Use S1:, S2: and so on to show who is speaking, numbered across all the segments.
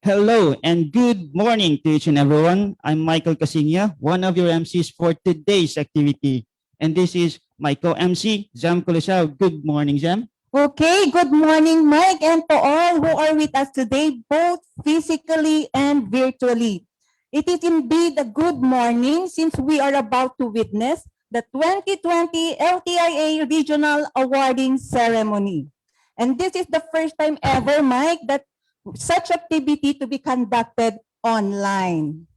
S1: Hello and good morning to each and everyone. I'm Michael Casinia, one of your MCs for today's activity. And this is my co-MC, Jam Colisao. Good morning, Jam.
S2: Okay, good morning, Mike, and to all who are with us today, both physically and virtually. It is indeed a good morning since we are about to witness the 2020 LTIA Regional Awarding Ceremony. And this is the first time ever, Mike, that such activity to be conducted online.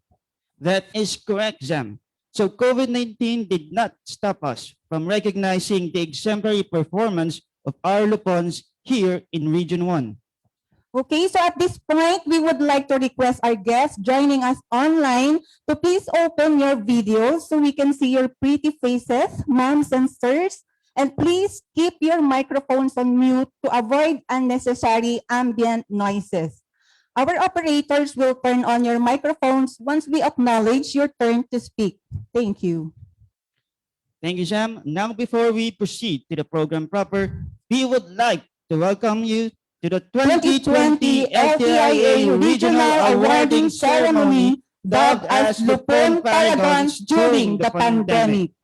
S1: That is correct, Jam. So COVID-19 did not stop us from recognizing the exemplary performance of our Lupons here in Region 1.
S2: Okay, so at this point, we would like to request our guests joining us online to please open your videos so we can see your pretty faces, moms and sirs, and please keep your microphones on mute to avoid unnecessary ambient noises. Our operators will turn on your microphones once we acknowledge your turn to speak. Thank you.
S1: Thank you, Jam. Now, before we proceed to the program proper, we would like to welcome you to the 2020 LTIA Regional Awarding Ceremony, dubbed as Lupon Paragons during the pandemic.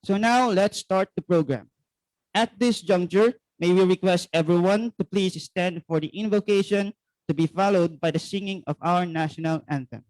S1: So now, let's start the program. At this juncture, may we request everyone to please stand for the invocation to be followed by the singing of our national anthem.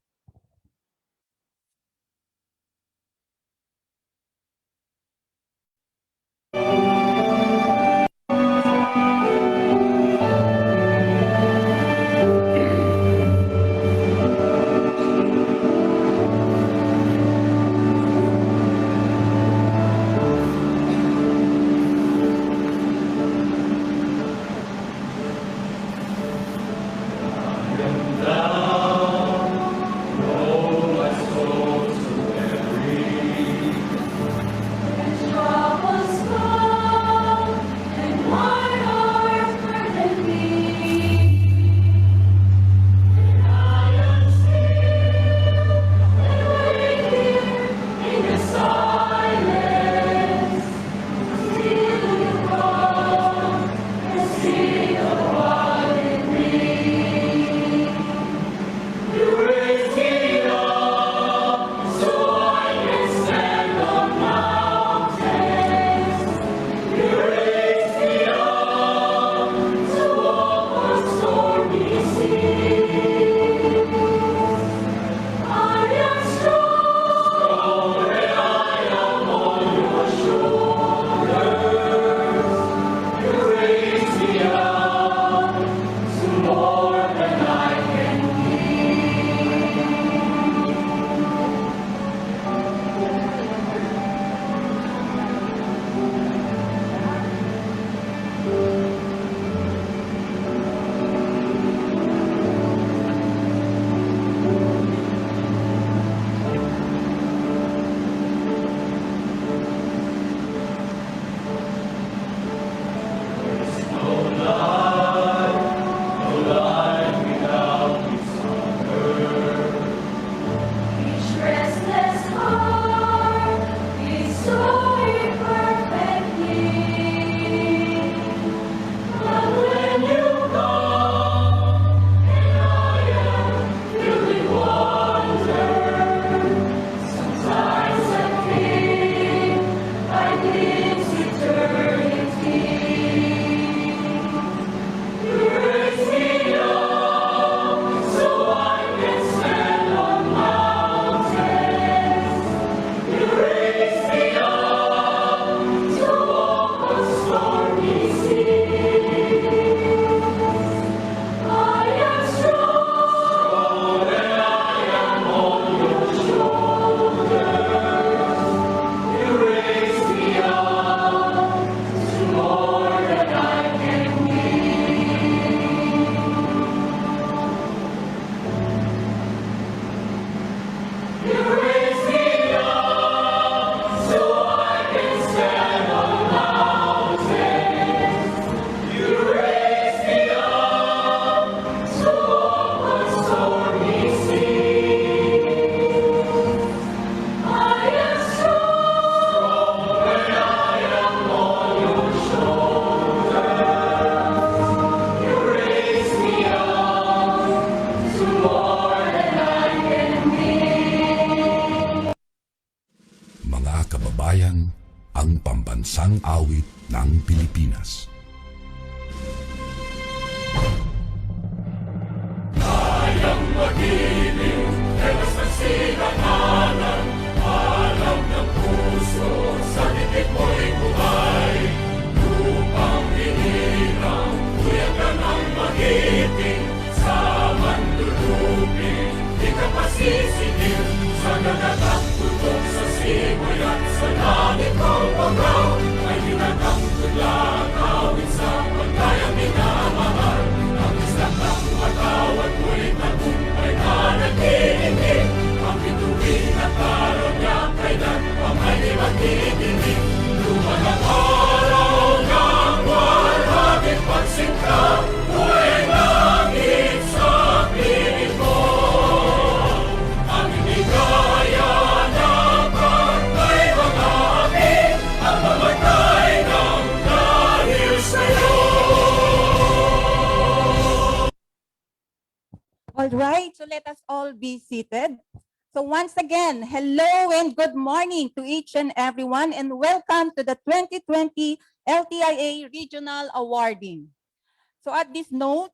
S3: kababayan, ang pambansang awit ng Pilipinas. Kayang magiliw, ewas ng silanganan, alam ng puso, sa titik mo'y buhay. Lupang hinirang, kuyagan ang magiting, sa mandulupin, di ka pasisingil, sa nagatang tutok sa simoy at sa langit ng pagaw, ay hinagang tudlang awit sa pagkayang minamahal. Ang islang ng matawad mo'y tagumpay na nag-iingin, ang bituin at araw niya kailan pa may di magdidinig. Luman ang araw ng walhagin pagsingka, buhay langit sa piling mo. Ang hindi kaya na pagkay mga api, ang mamatay ng dahil sa'yo.
S2: All right, so let us all be seated. So once again, hello and good morning to each and everyone, and welcome to the 2020 LTIA Regional Awarding. So at this note,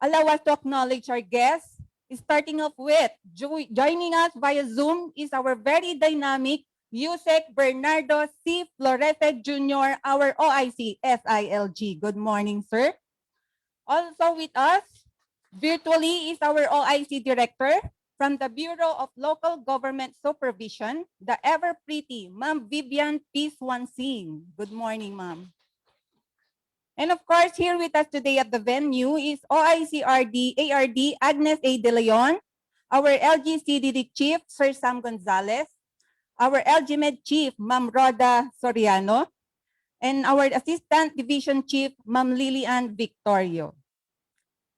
S2: allow us to acknowledge our guests. Starting off with, joining us via Zoom is our very dynamic Yusek Bernardo C. Florete Jr., our OIC SILG. Good morning, sir. Also with us, virtually is our OIC Director from the Bureau of Local Government Supervision, the ever-pretty Ma'am Vivian P. Swansing. Good morning, ma'am. And of course, here with us today at the venue is OICRD ARD Agnes A. De Leon, our LGCDD Chief, Sir Sam Gonzalez, our LGMed Chief, Ma'am Rhoda Soriano, and our Assistant Division Chief, Ma'am Lilian Victorio.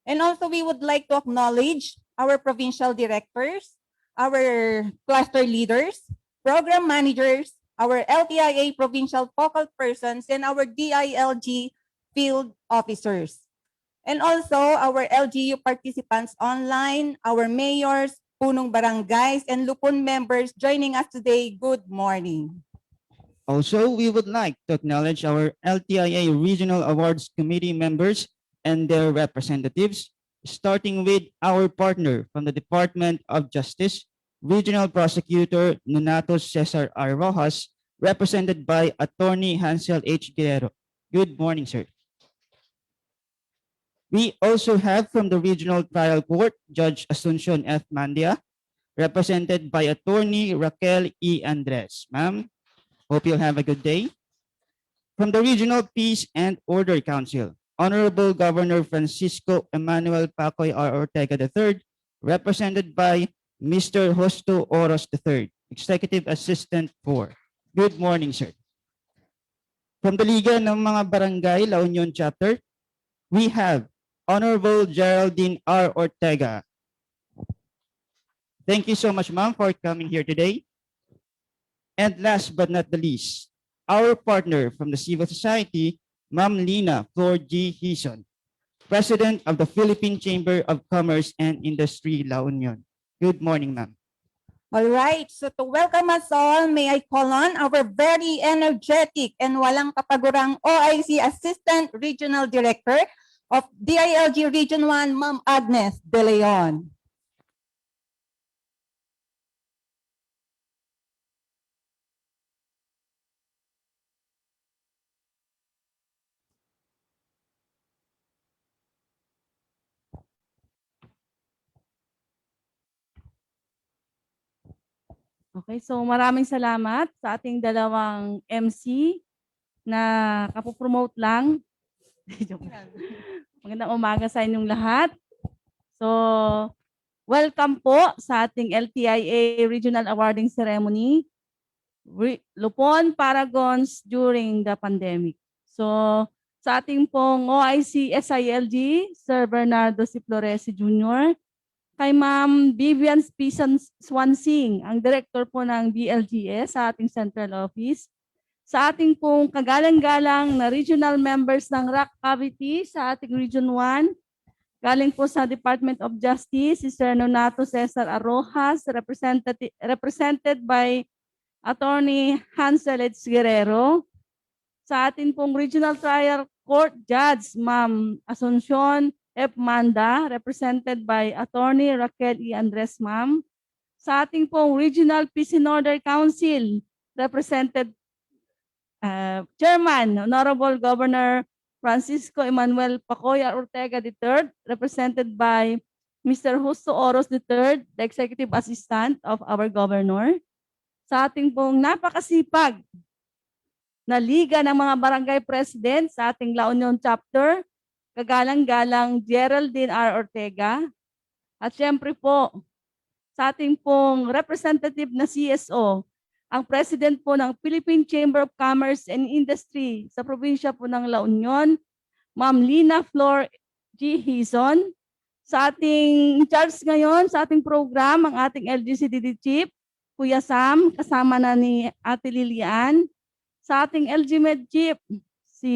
S2: And also, we would like to acknowledge our provincial directors, our cluster leaders, program managers, our LTIA provincial focal persons, and our DILG field officers. And also, our LGU participants online, our mayors, punong barangays, and Lupon members joining us today. Good morning.
S1: Also, we would like to acknowledge our LTIA Regional Awards Committee members and their representatives, starting with our partner from the Department of Justice, Regional Prosecutor Nonato Cesar R. Rojas, represented by Attorney Hansel H. Guerrero. Good morning, sir. We also have from the Regional Trial Court, Judge Asuncion F. Mandia, represented by Attorney Raquel E. Andres. Ma'am, hope you'll have a good day. From the Regional Peace and Order Council, Honorable Governor Francisco Emmanuel Pacoy R. Ortega III, represented by Mr. Hosto Oros III, Executive Assistant 4. Good morning, sir. From the Liga ng mga Barangay La Union Chapter, we have Honorable Geraldine R. Ortega. Thank you so much, ma'am, for coming here today. And last but not the least, our partner from the civil society, Ma'am Lina Flor G. Hison, President of the Philippine Chamber of Commerce and Industry, La Union. Good morning, ma'am.
S2: All right, so to welcome us all, may I call on our very energetic and walang kapagurang OIC Assistant Regional Director of DILG Region I, Ma'am Agnes De Leon.
S4: Okay, so maraming salamat sa ating dalawang MC na kapopromote lang. Joke lang. Magandang umaga sa inyong lahat. So, welcome po sa ating LTIA Regional Awarding Ceremony, Lupon Paragons during the pandemic. So, sa ating pong OIC SILG, Sir Bernardo C. Flores Jr., kay Ma'am Vivian P. Swansing, ang director po ng BLGS sa ating central office. Sa ating pong kagalang-galang na regional members ng RAC Cavite sa ating Region I, galing po sa Department of Justice, si Sir Nonato Cesar Arrojas, represented by Attorney Hansel H. Guerrero. Sa atin pong Regional Trial Court Judge, Ma'am Asuncion F. Manda, represented by Attorney Raquel E. Andres, ma'am. Sa ating pong Regional Peace and Order Council, represented Chairman, Honorable Governor Francisco Emmanuel Pacoya Ortega III, represented by Mr. Justo Oros III, the Executive Assistant of our Governor. Sa ating pong napakasipag na Liga ng mga Barangay President sa ating La Union Chapter, kagalang-galang Geraldine R. Ortega. At syempre po, sa ating pong representative na CSO, ang President po ng Philippine Chamber of Commerce and Industry sa probinsya po ng La Union, Ma'am Lina Flor G. Hizon. Sa ating in-charge ngayon, sa ating program, ang ating LGCDD Chief, Kuya Sam, kasama na ni Ate Lilian. Sa ating LGMed Chief, si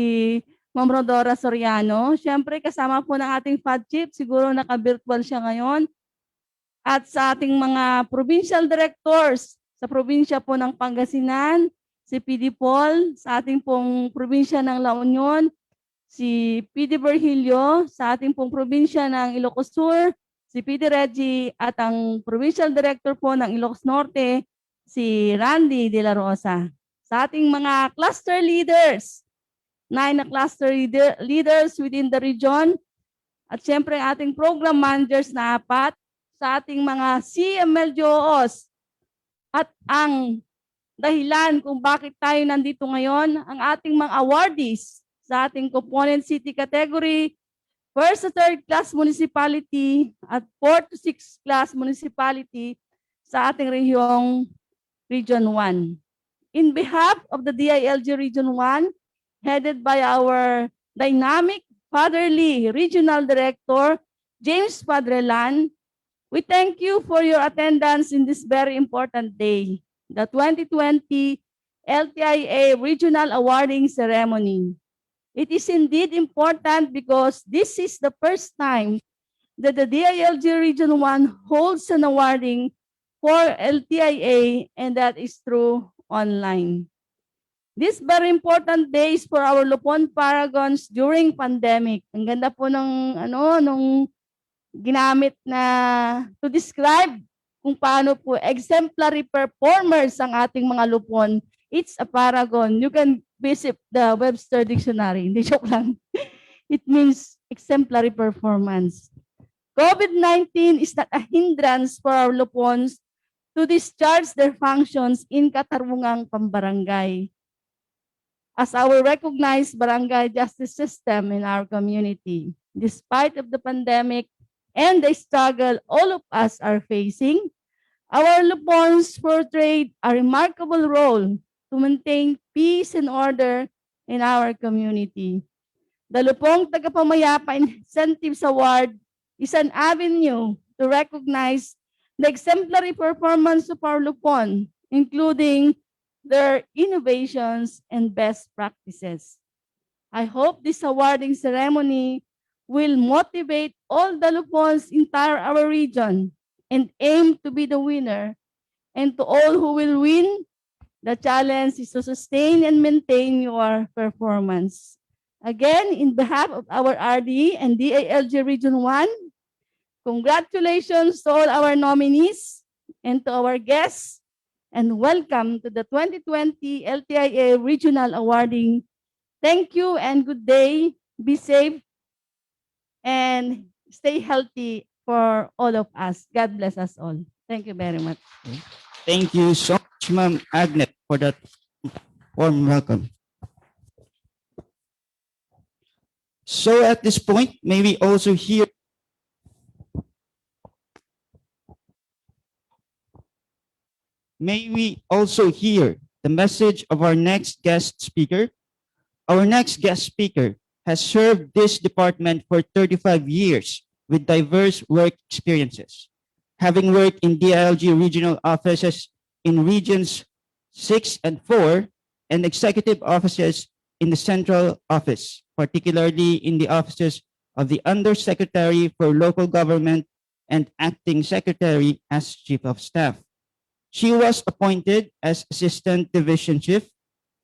S4: Ma'am Rodora Soriano. Siyempre, kasama po ng ating FAD Chief, siguro naka-virtual siya ngayon. At sa ating mga provincial directors, sa probinsya po ng Pangasinan, si PD Paul, sa ating pong probinsya ng La Union, si PD Virgilio, sa ating pong probinsya ng Ilocos Sur, si PD Reggie, at ang provincial director po ng Ilocos Norte, si Randy De La Rosa. Sa ating mga cluster leaders, 9 na cluster leaders within the region, at siyempre ating program managers na 4, sa ating mga CMLGOs, at ang dahilan kung bakit tayo nandito ngayon, ang ating mga awardees sa ating component city category, 1st to 3rd class municipality at 4th to 6th class municipality sa ating rehiyong Region 1. In behalf of the DILG Region I, headed by our dynamic fatherly regional director, James Padrelan, we thank you for your attendance in this very important day, the 2020 LTIA Regional Awarding Ceremony. It is indeed important because this is the first time that the DILG Region I holds an awarding for LTIA, and that is through online. This very important day is for our Lupon Paragons during pandemic. Ang ganda po ng nung ginamit na to describe kung paano po exemplary performers ang ating mga lupon. It's a paragon. You can visit the Webster Dictionary. Hindi, joke lang. It means exemplary performance. COVID-19 is not a hindrance for our lupons to discharge their functions in katarungang pambarangay as our recognized barangay justice system in our community. Despite of the pandemic, and the struggle all of us are facing, our lupons portrayed a remarkable role to maintain peace and order in our community. The Lupong Tagapamayapa Incentives Award is an avenue to recognize the exemplary performance of our lupon, including their innovations and best practices. I hope this awarding ceremony will motivate all the lupons in our region and aim to be the winner. And to all who will win, the challenge is to sustain and maintain your performance. Again, in behalf of our RD and DILG Region I, congratulations to all our nominees and to our guests, and welcome to the 2020 LTIA Regional Awarding. Thank you and good day. Be safe and stay healthy for all of us. God bless us all. Thank you very much.
S1: Thank you so much, Ma'am Agnet, for that warm welcome. So at this point, may we also hear the message of our next guest speaker. Our next guest speaker has served this department for 35 years with diverse work experiences, having worked in DILG regional offices in regions 6 and 4 and executive offices in the central office, particularly in the offices of the Undersecretary for Local Government and Acting Secretary as Chief of Staff. She was appointed as Assistant Division Chief,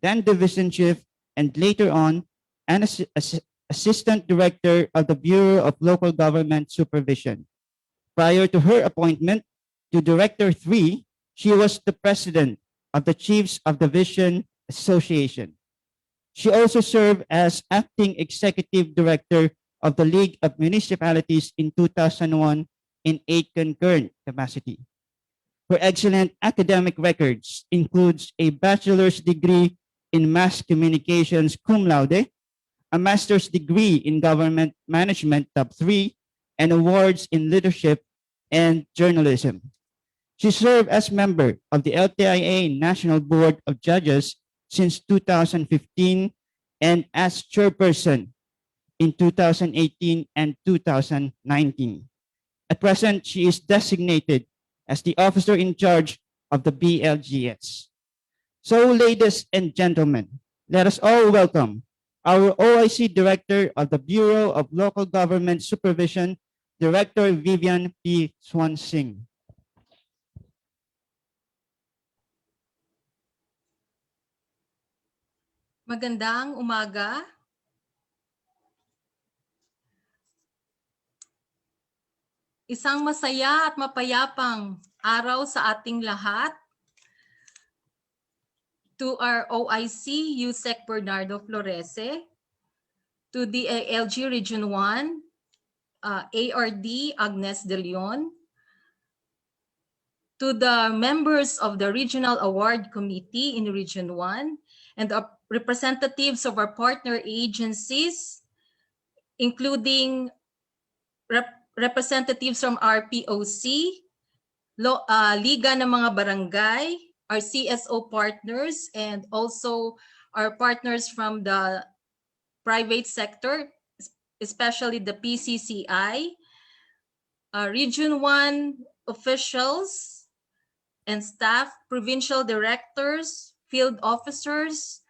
S1: then Division Chief, and later on, an Assistant Director of the Bureau of Local Government Supervision. Prior to her appointment to Director 3, she was the President of the Chiefs of Division Association. She also served as Acting Executive Director of the League of Municipalities in 2001 in a concurrent capacity. Her excellent academic records includes a bachelor's degree in mass communications cum laude, a master's degree in government management top 3, and awards in leadership and journalism. She served as member of the LTIA National Board of Judges since 2015 and as chairperson in 2018 and 2019. At present, she is designated as the officer in charge of the BLGS. So, ladies and gentlemen, let us all welcome our OIC Director of the Bureau of Local Government Supervision, Director Vivian P. Swansing.
S5: Magandang umaga. Isang masaya at mapayapang araw sa ating lahat. To our OIC, USEC Bernardo Florese, to the DILG Region I, ARD Agnes De Leon, to the members of the Regional Award Committee in Region I, and the representatives of our partner agencies, including representatives from our POC, Liga ng mga Barangay, our CSO partners, and also our partners from the private sector, especially the PCCI, Region I officials and staff, provincial directors, field officers,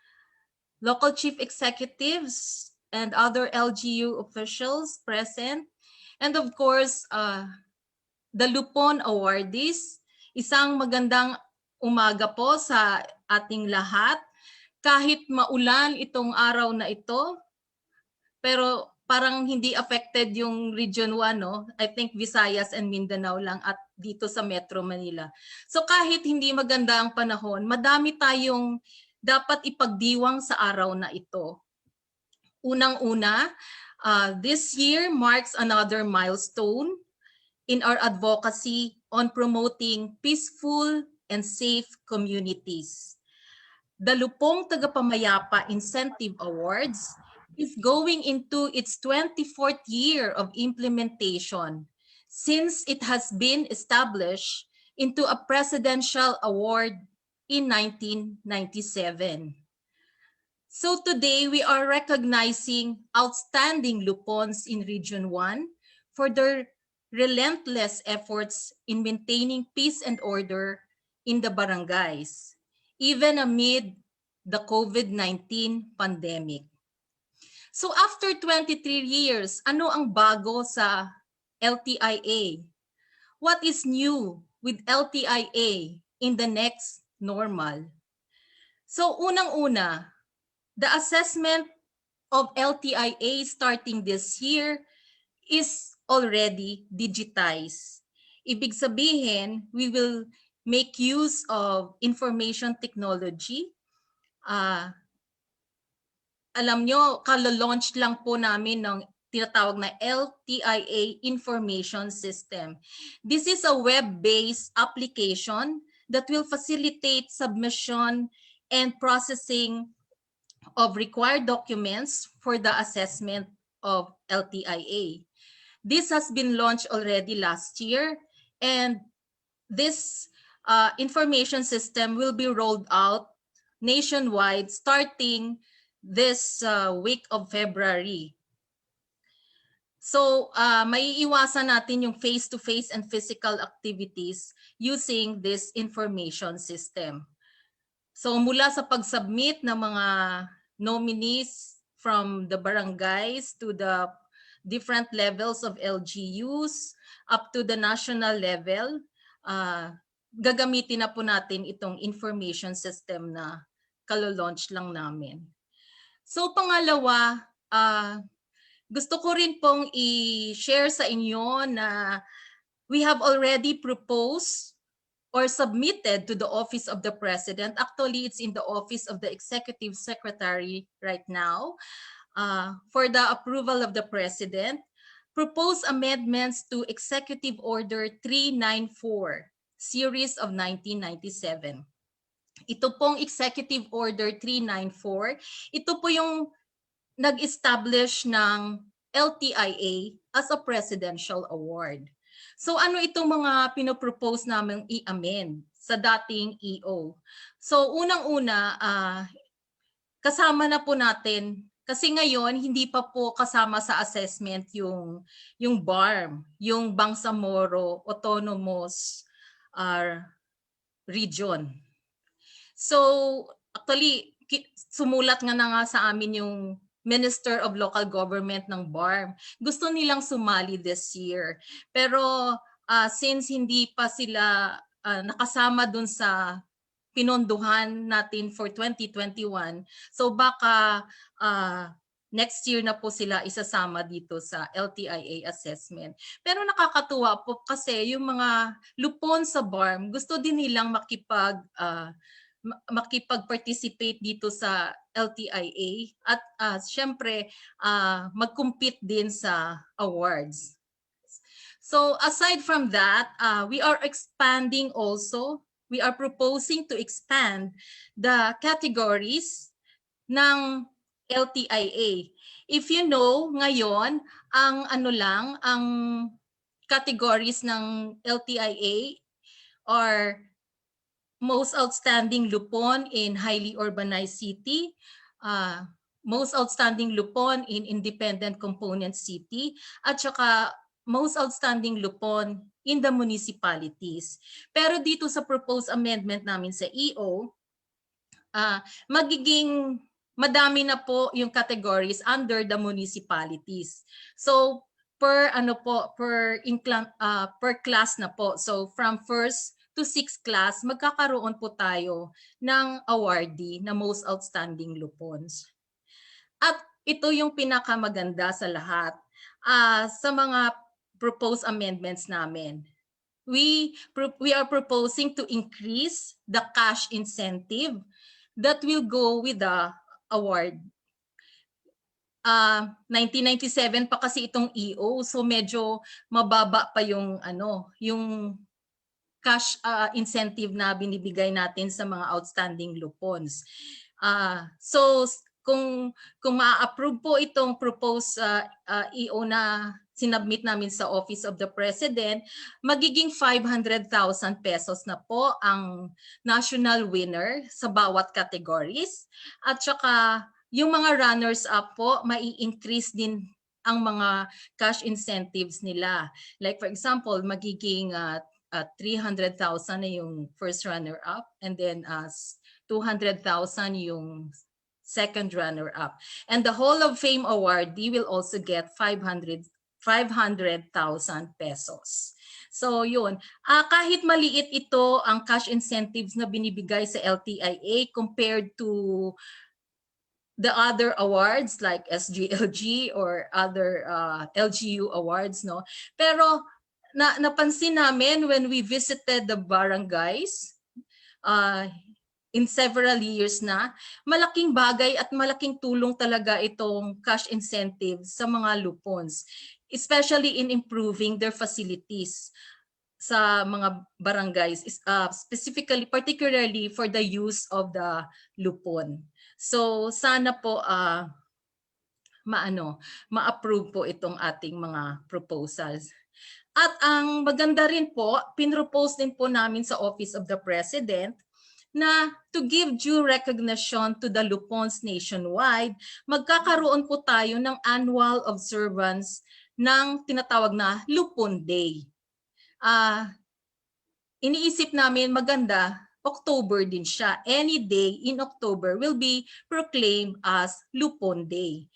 S5: local chief executives, and other LGU officials present, and of course, the Lupon awardees. Isang magandang umaga po sa ating lahat. Kahit maulan itong araw na ito, pero parang hindi affected yung Region 1, no? I think Visayas and Mindanao lang at dito sa Metro Manila. So kahit hindi maganda ang panahon, madami tayong dapat ipagdiwang sa araw na ito. Unang-una, this year marks another milestone in our advocacy on promoting peaceful and safe communities. The Lupong Tagapamayapa Incentive Awards is going into its 24th year of implementation since it has been established into a presidential award in 1997. So today we are recognizing outstanding Lupons in Region 1 for their relentless efforts in maintaining peace and order in the barangays, even amid the COVID-19 pandemic. So after 23 years, ano ang bago sa LTIA? What is new with LTIA in the next normal? So unang-una, the assessment of LTIA starting this year is already digitized. Ibig sabihin, we will make use of information technology. Alam nyo, kala-launch lang po namin ng tinatawag na LTIA Information System. This is a web-based application that will facilitate submission and processing of required documents for the assessment of LTIA. This has been launched already last year, and this information system will be rolled out nationwide starting this week of February. So maiiwasan natin yung face-to-face and physical activities using this information system. So mula sa pag-submit ng mga nominees from the barangays to the different levels of LGUs up to the national level, gagamitin na po natin itong information system na kalo-launch lang namin. So pangalawa, gusto ko rin pong i-share sa inyo na we have already proposed or submitted to the Office of the President. Actually, it's in the Office of the Executive Secretary right now for the approval of the President. Proposed amendments to Executive Order 394, Series of 1997. Ito pong Executive Order 394, ito po yung nag-establish ng LTIA as a presidential award. So ano itong mga pinopropose namin i-amend sa dating EO? So unang-una, kasama na po natin, kasi ngayon hindi pa po kasama sa assessment yung BARM, yung Bangsamoro Autonomous Region. So actually, sumulat nga na nga sa amin yung Minister of Local Government ng BARM. Gusto nilang sumali this year. Pero since hindi pa sila nakasama dun sa pinondohan natin for 2021, so baka next year na po sila isasama dito sa LTIA assessment. Pero nakakatuwa po kasi yung mga lupon sa BARM, gusto din nilang makipag-participate dito sa LTIA at syempre mag-compete din sa awards. So aside from that, we are expanding also. We are proposing to expand the categories ng LTIA. If you know, ngayon ang categories ng LTIA are most outstanding lupon in highly urbanized city, most outstanding lupon in independent component city, at saka most outstanding lupon in the municipalities. Pero dito sa proposed amendment namin sa EO, magiging madami na po yung categories under the municipalities. So per class na po. So from first to 6th class, magkakaroon po tayo ng awardee na most outstanding lupons. At ito yung pinakamaganda sa lahat. Sa mga proposed amendments namin, we are proposing to increase the cash incentive that will go with the award. 1997 pa kasi itong EO, so medyo mababa pa yung yung cash incentive na binibigay natin sa mga outstanding lupons. So kung ma-approve po itong proposed EO na sinubmit namin sa Office of the President, magiging 500,000 pesos na po ang national winner sa bawat categories. At saka yung mga runners-up po, mai-increase din ang mga cash incentives nila. Like for example, magiging 300,000 na yung first runner-up, and then 200,000 yung second runner-up. And the Hall of Fame awardee will also get 500,000 pesos. So yun, kahit maliit ito ang cash incentives na binibigay sa LTIA compared to the other awards like SGLG or other LGU awards, no? Pero napansin namin when we visited the barangays in several years na, malaking bagay at malaking tulong talaga itong cash incentives sa mga lupons, especially in improving their facilities sa mga barangays, specifically, particularly for the use of the lupon. So sana po ma-approve po itong ating mga proposals. At ang maganda rin po, pinropose din po namin sa Office of the President na to give due recognition to the lupons nationwide, magkakaroon po tayo ng annual observance ng tinatawag na Lupon Day. Iniisip namin maganda, October din siya. Any day in October will be proclaimed as Lupon Day.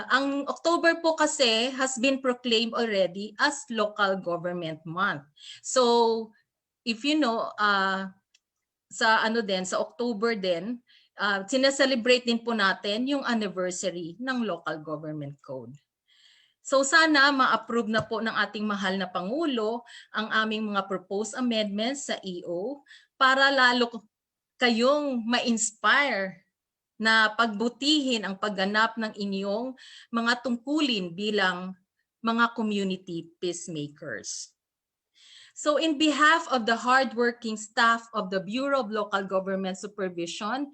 S5: Ang October po kasi has been proclaimed already as Local Government Month. So if you know, sa ano din, sa October din, sinaselebrate din po natin yung anniversary ng Local Government Code. So sana ma-approve na po ng ating mahal na Pangulo ang aming mga proposed amendments sa EO para lalo kayong ma-inspire na pagbutihin ang pagganap ng inyong mga tungkulin bilang mga community peacemakers. So in behalf of the hardworking staff of the Bureau of Local Government Supervision,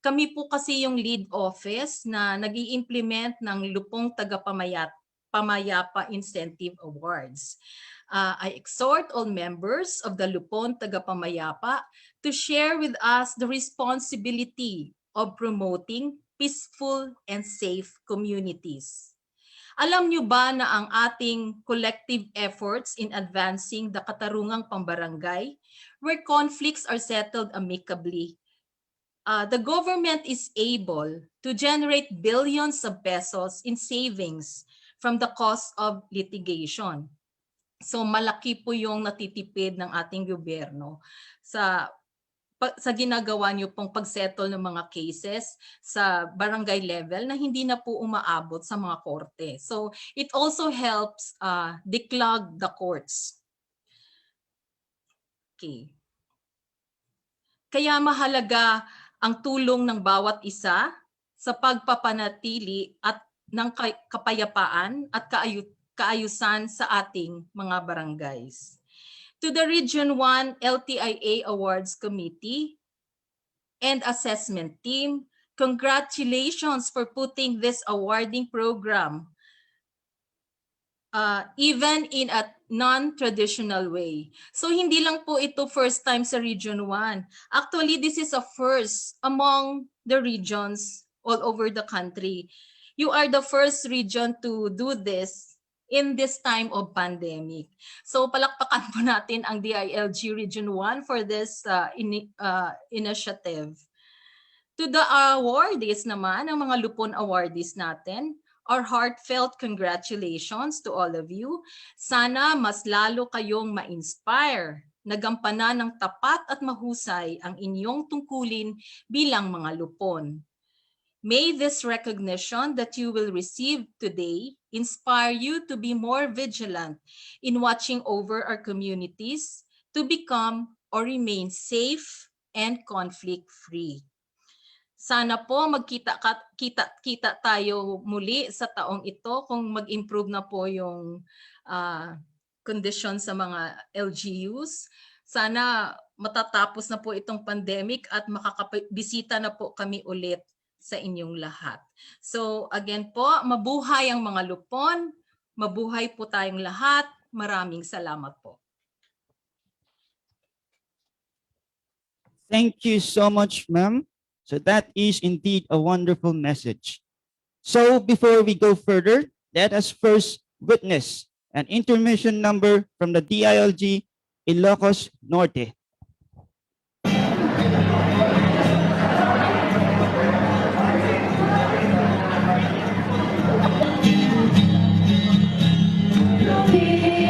S5: kami po kasi yung lead office na nag-i-implement ng Lupong Tagapamayapa Incentive Awards. I exhort all members of the Lupon Tagapamayapa to share with us the responsibility of promoting peaceful and safe communities. Alam niyo ba na ang ating collective efforts in advancing the katarungang pambarangay, where conflicts are settled amicably, the government is able to generate billions of pesos in savings from the cost of litigation. So malaki po yung natitipid ng ating gobyerno sa ginagawa niyo pong pagsettle ng mga cases sa barangay level na hindi na po umaabot sa mga korte. So it also helps declog the courts. Okay. Kaya mahalaga ang tulong ng bawat isa sa pagpapanatili at ng kapayapaan at kaayusan sa ating mga barangays. To the Region I LTIA Awards Committee and Assessment Team, congratulations for putting this awarding program even in a non-traditional way. So hindi lang po ito first time sa Region I. Actually, this is a first among the regions all over the country. You are the first region to do this in this time of pandemic. So palakpakan po natin ang DILG Region I for this initiative. To the awardees naman, ang mga Lupon awardees natin, our heartfelt congratulations to all of you. Sana mas lalo kayong ma-inspire na gampanan ng tapat at mahusay ang inyong tungkulin bilang mga Lupon. May this recognition that you will receive today inspire you to be more vigilant in watching over our communities to become or remain safe and conflict-free. Sana po magkita tayo muli sa taong ito kung mag-improve na po yung condition sa mga LGUs. Sana matatapos na po itong pandemic at makakabisita na po kami ulit sa inyong lahat. So again po, mabuhay ang mga Lupon, mabuhay po tayong lahat. Maraming salamat po.
S1: Thank you so much, ma'am. So that is indeed a wonderful message. So before we go further, let us first witness an intermission number from the DILG Ilocos Norte.
S3: Pinarapunan,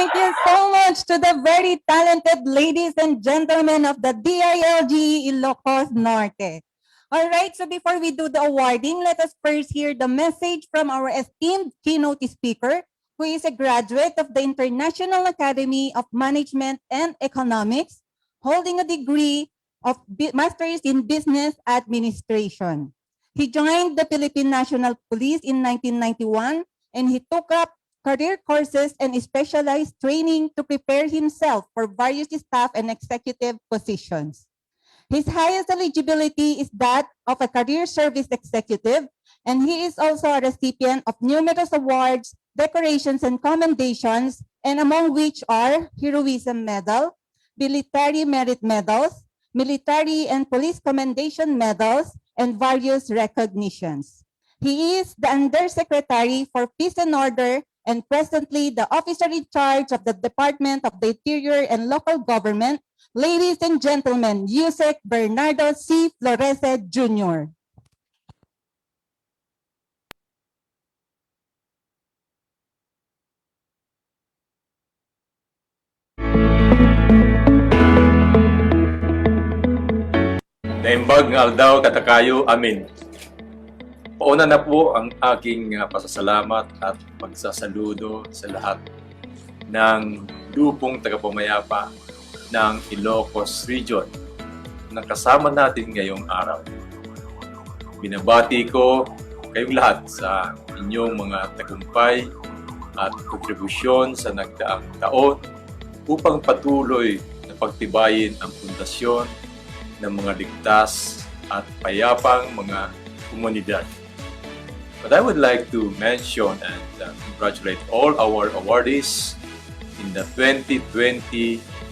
S2: Thank you so much to the very talented ladies and gentlemen of the DILG Ilocos Norte. All right, so before we do the awarding, let us first hear the message from our esteemed keynote speaker, who is a graduate of the International Academy of Management and Economics, holding a degree of Master's in Business Administration. He joined the Philippine National Police in 1991, and he took up career courses and specialized training to prepare himself for various staff and executive positions. His highest eligibility is that of a career service executive, and he is also a recipient of numerous awards, decorations, and commendations, and among which are Heroism Medal, Military Merit Medals, Military and Police Commendation Medals, and various recognitions. He is the Undersecretary for Peace and Order and presently the officer in charge of the Department of the Interior and Local Government. Ladies and gentlemen, Yusek Bernardo C. Florese Jr.
S6: Naimbag nga aldaw katakayo amin. Pauna na po ang aking pasasalamat at pagsasaludo sa lahat ng grupong tagapamayapa ng Ilocos Region na kasama natin ngayong araw. Binabati ko kayong lahat sa inyong mga tagumpay at kontribusyon sa nagdaang taon upang patuloy na pagtibayin ang pundasyon ng mga ligtas at payapang mga komunidad. But I would like to mention and congratulate all our awardees in the 2020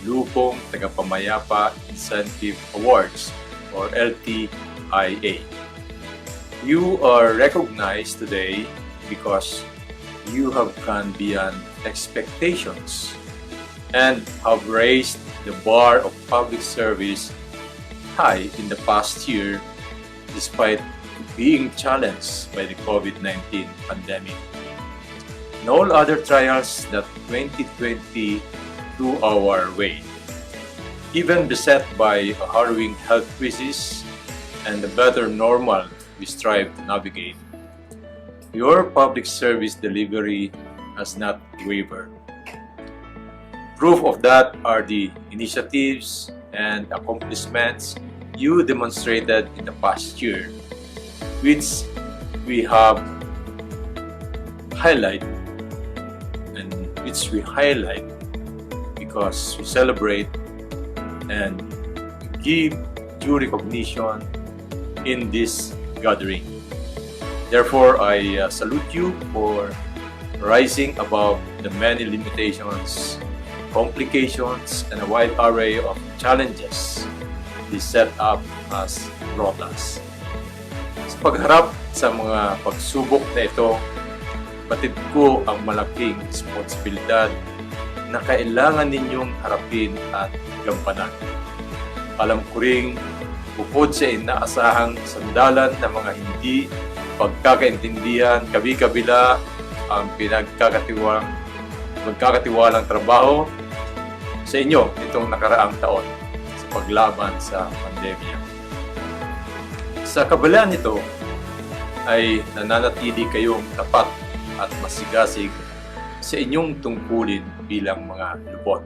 S6: Lupon Tagapamayapa Incentive Awards or LTIA. You are recognized today because you have gone beyond expectations and have raised the bar of public service high in the past year despite being challenged by the COVID-19 pandemic. And all other trials that 2020 threw our way, even beset by a harrowing health crisis and the better normal we strive to navigate, your public service delivery has not wavered. Proof of that are the initiatives and accomplishments you demonstrated in the past year, which we have highlighted because we celebrate and give due recognition in this gathering. Therefore, I salute you for rising above the many limitations, complications, and a wide array of challenges this setup has brought us. Sa pagharap sa mga pagsubok na ito, batid ko ang malaking responsibilidad na kailangan ninyong harapin at gampanan. Alam ko ring bukod sa inaasahang sandalan ng mga hindi pagkakaintindihan, kabi-kabila ang magkakatiwalang trabaho sa inyo itong nakaraang taon sa paglaban sa pandemya. Sa kabila nito ay nananatili kayong tapat at masigasig sa inyong tungkulin bilang mga lupon.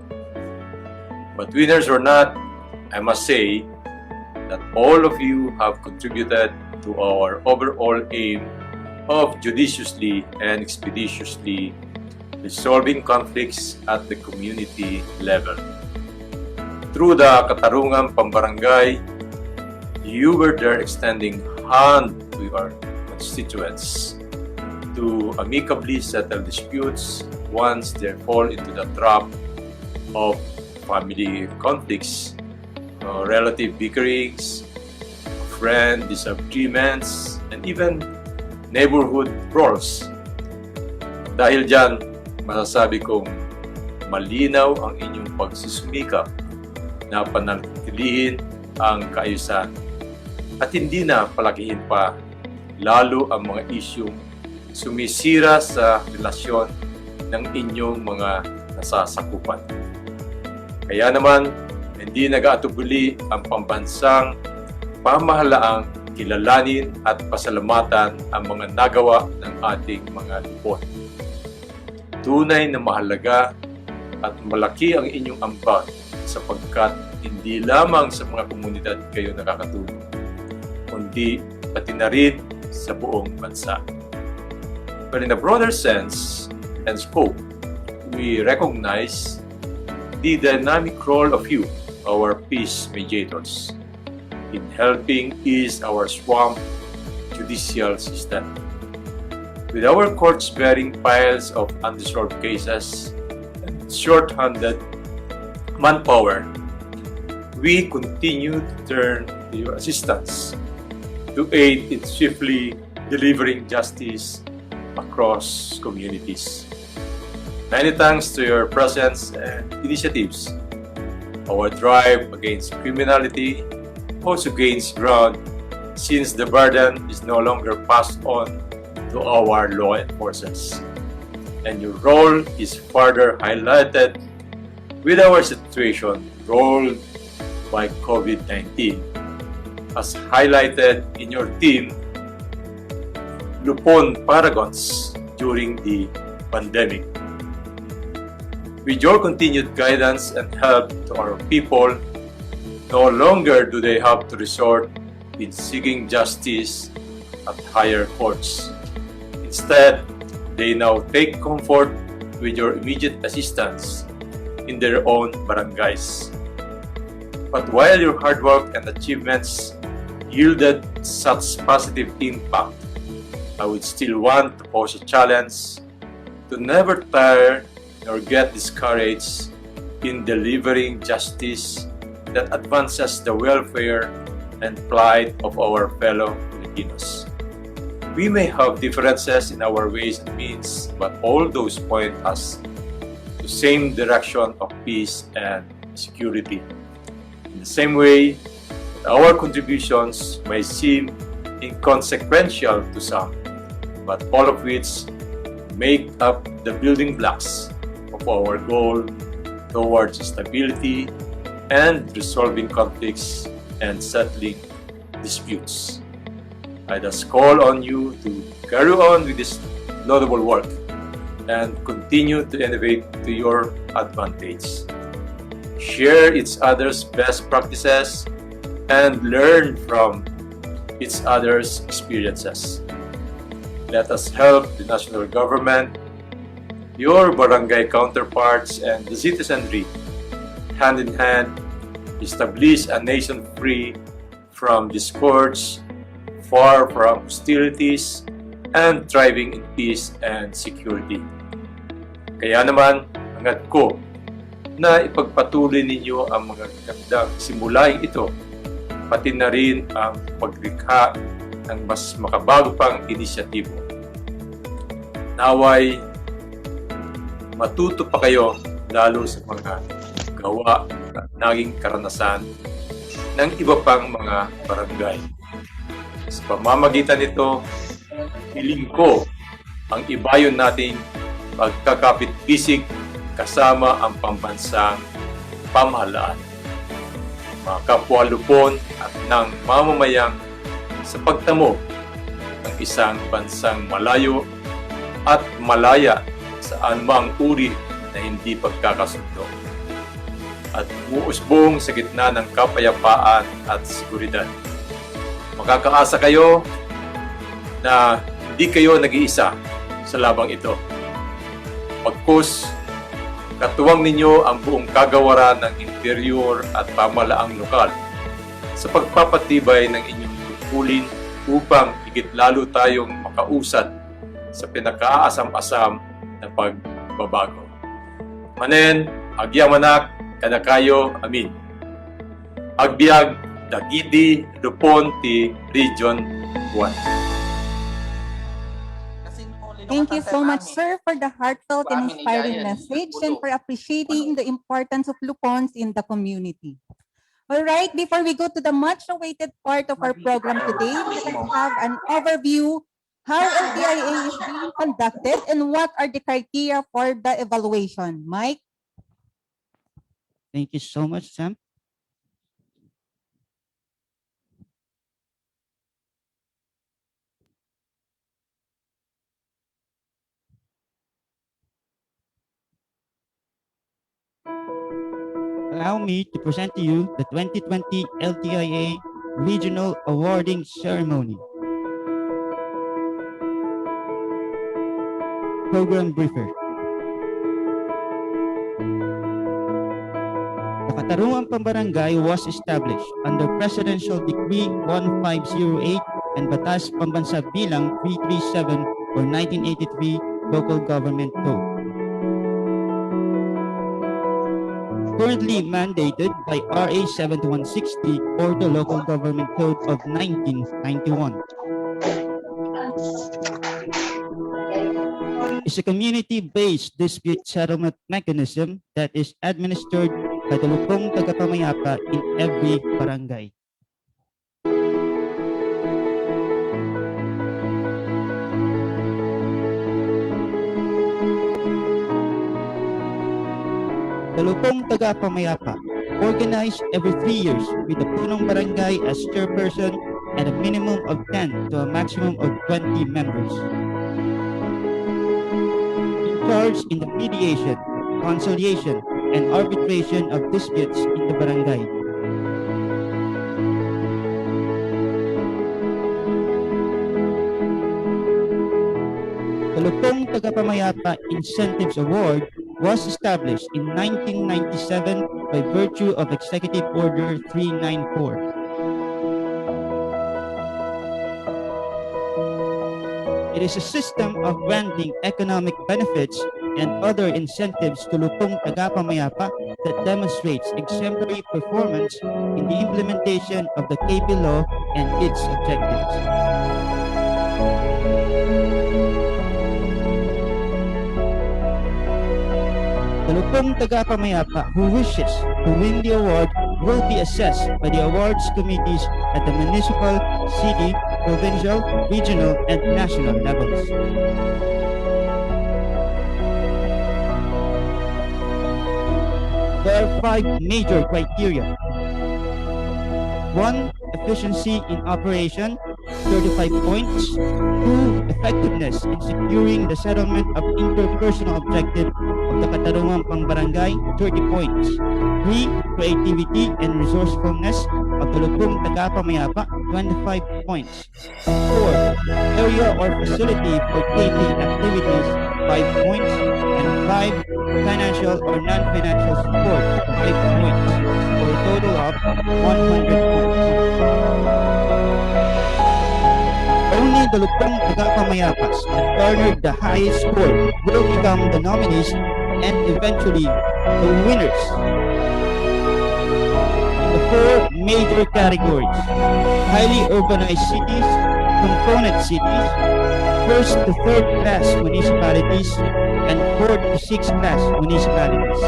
S6: But winners or not, I must say that all of you have contributed to our overall aim of judiciously and expeditiously resolving conflicts at the community level. Through the Katarungan Pambarangay, you were there extending hand to our constituents to amicably settle disputes once they fall into the trap of family conflicts, relative bickerings, friend disagreements, and even neighborhood brawls. Dahil dyan, masasabi kong malinaw ang inyong pagsusumikap na panatilihin ang kaayusan at hindi na palakihin pa lalo ang mga isyung sumisira sa relasyon ng inyong mga nasasakupan. Kaya naman, hindi nag-aatubuli ang pambansang pamahalaang kilalanin at pasalamatan ang mga nagawa ng ating mga lupon. Tunay na mahalaga at malaki ang inyong ambag sapagkat hindi lamang sa mga komunidad kayo nakakatulong, kundi pati na rin sa buong bansa. But in a broader sense and scope, we recognize the dynamic role of you, our peace mediators, in helping ease our swamped judicial system. With our courts bearing piles of unresolved cases and short-handed manpower, we continue to turn to your assistance to aid in swiftly delivering justice across communities. Many thanks to your presence and initiatives. Our drive against criminality also gains ground since the burden is no longer passed on to our law enforcers. And your role is further highlighted with our situation rolled by COVID-19. As highlighted in your team, Lupon Paragons during the pandemic. With your continued guidance and help to our people, no longer do they have to resort in seeking justice at higher courts. Instead, they now take comfort with your immediate assistance in their own barangays. But while your hard work and achievements yielded such positive impact, I would still want to pose a challenge to never tire nor get discouraged in delivering justice that advances the welfare and plight of our fellow Filipinos. We may have differences in our ways and means, but all those point us to the same direction of peace and security. In the same way, our contributions may seem inconsequential to some, but all of which make up the building blocks of our goal towards stability and resolving conflicts and settling disputes. I thus call on you to carry on with this laudable work and continue to innovate to your advantage. Share each other's best practices and learn from each other's experiences. Let us help the national government, your barangay counterparts, and the citizenry hand in hand establish a nation free from discords, far from hostilities, and thriving in peace and security. Kaya naman, hangad ko na ipagpatuloy ninyo ang mga gandang simulaing ito, pati na rin ang paglikha ng mas makabago pang inisyatibo. Naway, matuto pa kayo lalo sa mga gawa at naging karanasan ng iba pang mga barangay. Sa pamamagitan nito, hiling ko ang ibayon nating pagkakapit-bisig kasama ang pambansang pamahalaan, mga kapwa Lupon at ng mamamayang sa pagtamo ng isang bansang malayo at malaya sa anumang uri na hindi pagkakasundo at uusbong sa gitna ng kapayapaan at seguridad. Makakaasa kayo na hindi kayo nag-iisa sa labang ito. Pagkus, katuwang ninyo ang buong kagawaran ng interior at pamalaang lokal sa pagpapatibay ng inyong tungkulin upang higit lalo tayong makausad sa pinakaasam-asam na pagbabago. Manen, agyamanak, kada kayo, amin. Agbiag, Dagidi, Lupon, Region I.
S2: Thank you so much, sir, for the heartfelt and inspiring message and for appreciating the importance of Lupons in the community. All right, before we go to the much-awaited part of our program today, let's have an overview how LTIA is being conducted and what are the criteria for the evaluation. Mike?
S1: Thank you so much, Sam. Allow me to present to you the 2020 LTIA Regional Awarding Ceremony. Program Briefer. The Katarungan Pambarangay was established under Presidential Decree 1508 and Batas Pambansa Bilang 337 or 1983 Local Government Code. Currently mandated by RA 7160 or the Local Government Code of 1991. Is a community-based dispute settlement mechanism that is administered by the Lupong Tagapamayapa in every barangay. The Lupong Tagapamayapa, organized every 3 years with the Punong Barangay as chairperson and a minimum of 10 to a maximum of 20 members. In charge in the mediation, conciliation, and arbitration of disputes in the barangay. The Lupong Tagapamayapa Incentives Award was established in 1997 by virtue of Executive Order 394. It is a system of granting economic benefits and other incentives to Lupong Tagapamayapa that demonstrates exemplary performance in the implementation of the KB law and its objectives. The Lupong Tagapamayapa who wishes to win the award will be assessed by the awards committees at the municipal, city, provincial, regional, and national levels. There are 5 major criteria. 1. Efficiency in operation, 35 points. 2. Effectiveness in securing the settlement of interpersonal objective of the Katarungan Pambarangay, 30 points. 3. Creativity and resourcefulness of the Lupong Tagapamayapa, 25 points. 4. Area or facility for daily activities, 5 points. And 5. Financial or non-financial support, 5 points. For a total of 100 points. Only the Lupong Tagapamayapas that garnered the highest score will become the nominees and eventually the winners. In the 4 major categories: highly urbanized cities, component cities, 1st to 3rd class municipalities, and 4th to 6th class municipalities.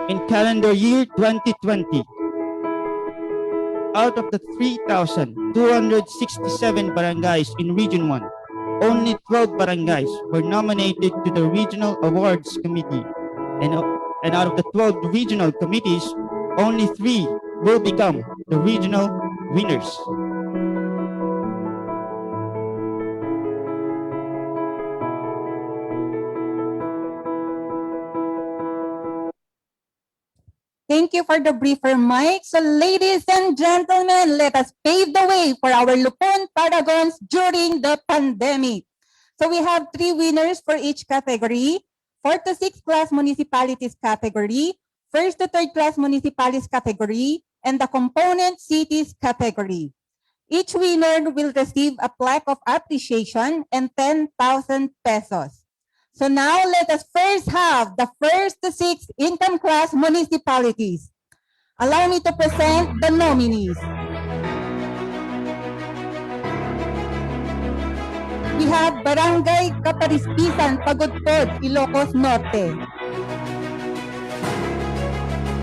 S1: In calendar year 2020, out of the 3,267 barangays in Region 1, only 12 barangays were nominated to the Regional Awards Committee. And out of the 12 regional committees, only 3 will become the regional winners.
S2: Thank you for the briefer, Mike. So ladies and gentlemen, let us pave the way for our Lupon Paragons during the pandemic. So we have 3 winners for each category: 4th to 6th class municipalities category, 1st to 3rd class municipalities category, and the component cities category. Each winner will receive a plaque of appreciation and 10,000 pesos. So now let us first have the 1st to 6th income class municipalities. Allow me to present the nominees. We have Barangay Kaparispisan, Pagudpod, Ilocos Norte.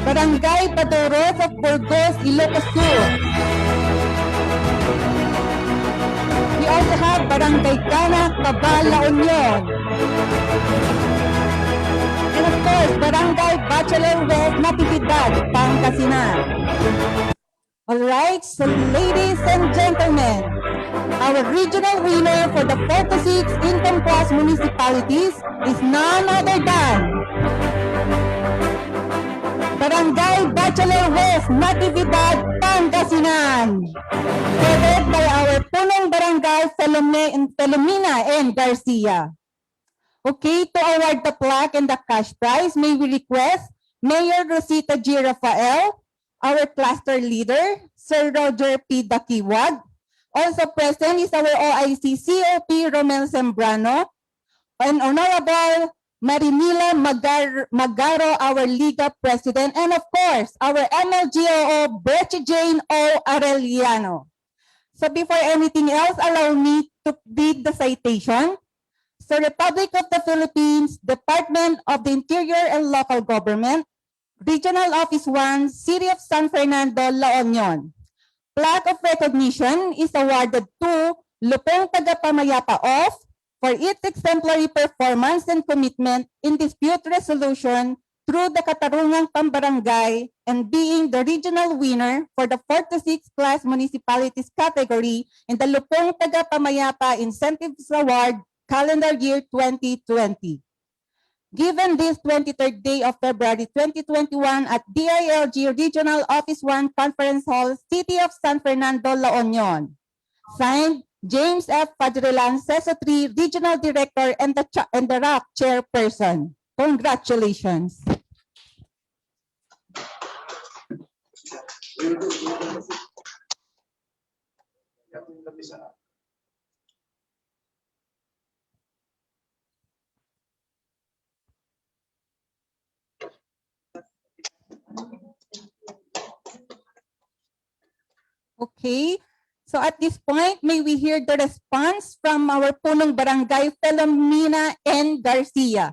S2: Barangay Padoros of Burgos, Ilocos Sur. Barangay Gana, Cabal, La Union. And of course, Barangay Bachelor West, Natividad, Pangasinan. Alright, so ladies and gentlemen, our regional winner for the 4 to 6 income class municipalities is none other than Barangay Bachelor West, Natividad, Pangasinan, headed by our punong barangay Filomena N. Garcia. Okay, to award the plaque and the cash prize, may we request Mayor Rosita G. Rafael, our cluster leader, Sir Roger P. Dakiwag. Also present is our OIC COP Romel Sembrano, and Honorable Marinila Magaro, our Liga President, and of course, our MLGOO, Betty Jane O. Arellano. So before anything else, allow me to read the citation. So Republic of the Philippines, Department of the Interior and Local Government, Regional Office 1, City of San Fernando, La Union. Plaque of recognition is awarded to Lupon Tagapamayapa of for its exemplary performance and commitment in dispute resolution through the Katarungang Pambarangay and being the regional winner for the 4 to 6 class municipalities category in the Lupon Tagapamayapa Incentives Award calendar year 2020. Given this 23rd day of February 2021 at DILG Regional Office 1 Conference Hall, City of San Fernando, La Union. Signed, James F. Padrilan, CESO 3 Regional Director and the RAC Chairperson. Congratulations. Okay, so at this point, may we hear the response from our punong barangay, Filomena N. Garcia.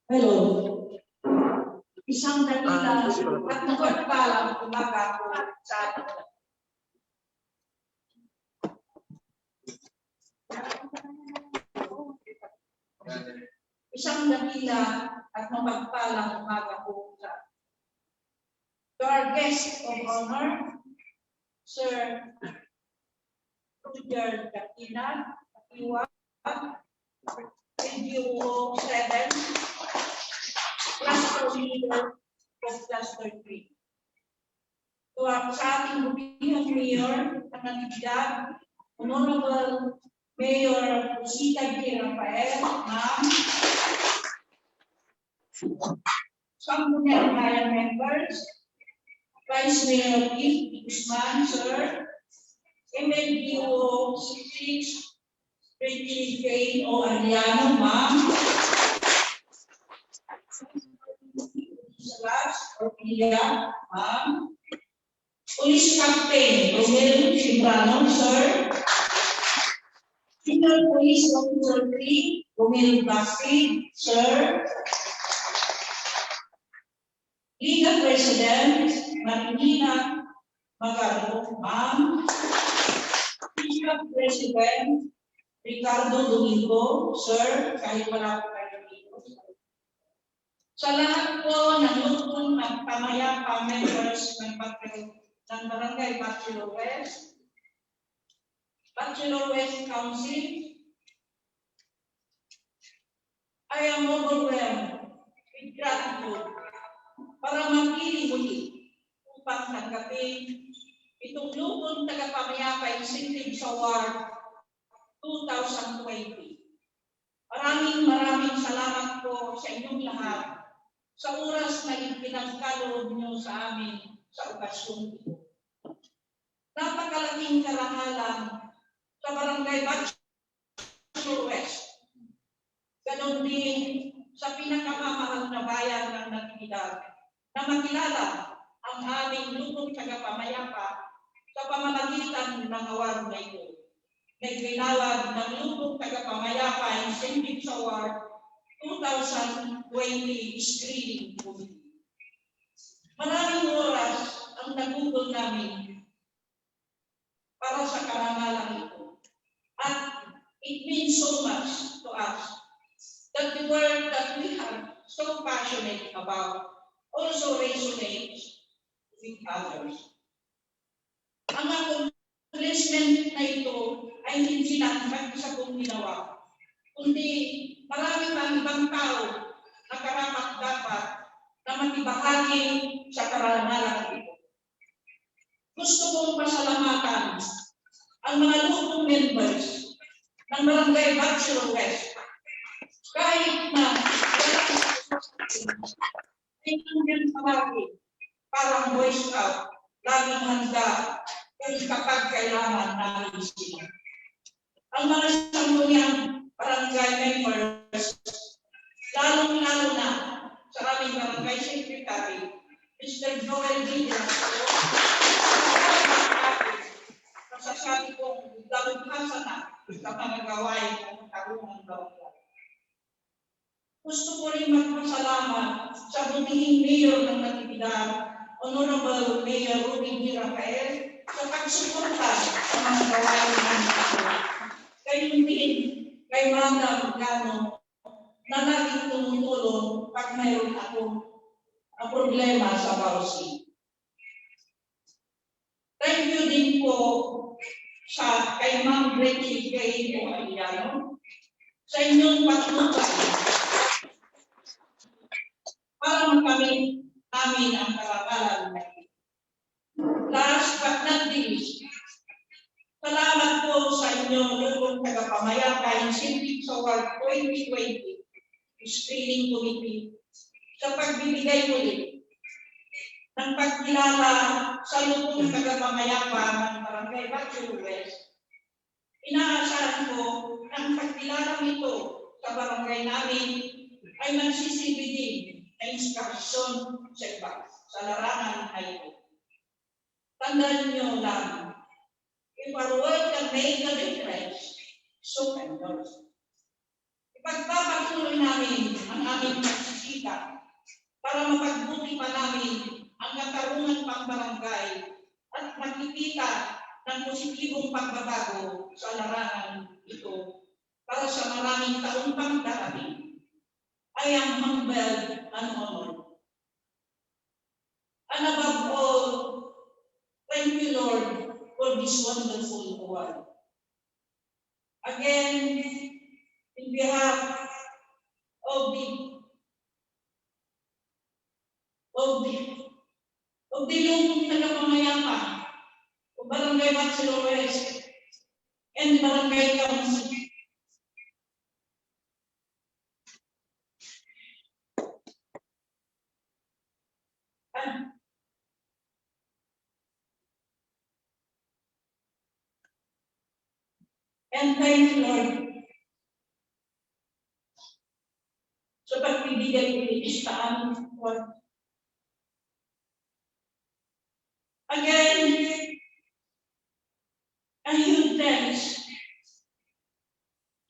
S7: Hello. Isang dakila at nagpagpalang umaga ko sa atin. Isang dakila at mapagpalang umaga ko sa atin. To our guest of honor, Sir Roger Dakina, Iwa, NGO 7, Cluster Leader of Cluster 3. Sa ating bumihang Mayor ng Natividad, Honorable Mayor Rosita G. Rafael, Ma'am, Sangguniang Bayan members, Vice Mayor P. Guzman, Sir, MLGO 66, Betty Jane O. Arellano, Ma'am, Salas or Pia, Ma'am, Police Captain Romel Sembrano, Sir, Senior Police Officer 3, Romel Basid, Sir, Liga President Marinila Magaro, Ma'am, Liga President Ricardo Domingo, Sir, kahit wala po kayo dito. Sa lahat po ng lupon ng pamayapa members ng Barangay Bachelor West Council, I am overwhelmed with gratitude para magpili muli upang tanggapin itong lupon tagapamayapa Incentives Award 2020. Maraming salamat po sa inyong lahat sa oras na pinagkaloob niyo sa amin sa okasyon ito. napakalaking karangalan sa Barangay Bachelor West. Ganon din sa pinakamamahal na bayan ng Natividad na makilala ang aming lupong tagapamayapa sa pamamagitan ng award na ito. May ginawad ng lupong tagapamayapa Incentives Award 2020 Screening Committee. Maraming oras ang nagugol namin para sa karangalan ito. At it means so much to us that the work that we are so passionate about also resonates with others. Ang accomplishment na ito ay hindi lang mag-isa kong ginawa, kundi marami pang ibang tao na karapat-dapat na makibahagi sa karangalan ito. Gusto kong pasalamatan ang mga lupong members ng Barangay Bachelor West. Kahit na ay nandiyan palagi parang Boy Scout, laging handa kung kapag kailangan namin sila. Ang mga sangguniang barangay members, lalong-lalo na sa aming barangay secretary, Mr. Joel Diaz, masasabi kong dalubhasa na sa mga gawain ng tarungan barangay. Gusto ko rin magpasalamat sa butihing mayor ng Natividad, Honorable Mayor Ruby D. Rafael, sa pagsuporta sa mga gawain ng ito. Gayun din kay Madam Gano na laging tumutulong pag mayroon akong problema sa policy. Thank you din po sa kay Ma'am Gretchen Gay o Aliano sa inyong patnubay para makamit namin ang karangalan na ito. Last but not least, salamat po sa inyong lupong tagapamayapa Incentives Award 2020 Screening Committee sa pagbibigay muli ng pagkilala sa lupong tagapamayapa ng Barangay Bachelor West. Inaasahan ko ang pagkilala nito sa barangay namin ay magsisilbi din na inspirasyon sa iba sa larangan na ito. Tandaan niyo lang, if our work can make a difference, so can yours. Ipagpapatuloy namin ang aming pagsisikap para mapagbuti pa namin ang katarungan pang barangay at makikita ng positibong pagbabago sa larangan ito para sa maraming taong pang darating. I am humbled and honored. And above all, thank you, Lord, for this wonderful award. Again, in behalf of the lupong tagapamayapa o Barangay Bachelor West and Barangay Council, and thank you, Lord, sa pagbibigay ulit sa aming award. Again, a huge thanks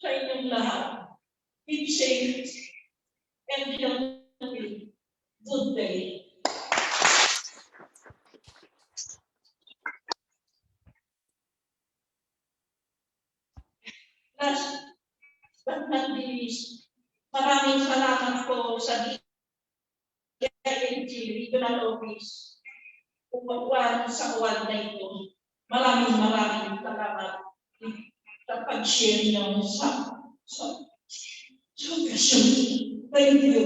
S7: sa inyong lahat. Keep safe and healthy. Good day. Last but not least, maraming salamat po sa DILG Regional Office upakuan sa award na ito. Maraming salamat sa pag-share niyo sa okasyon. Thank you.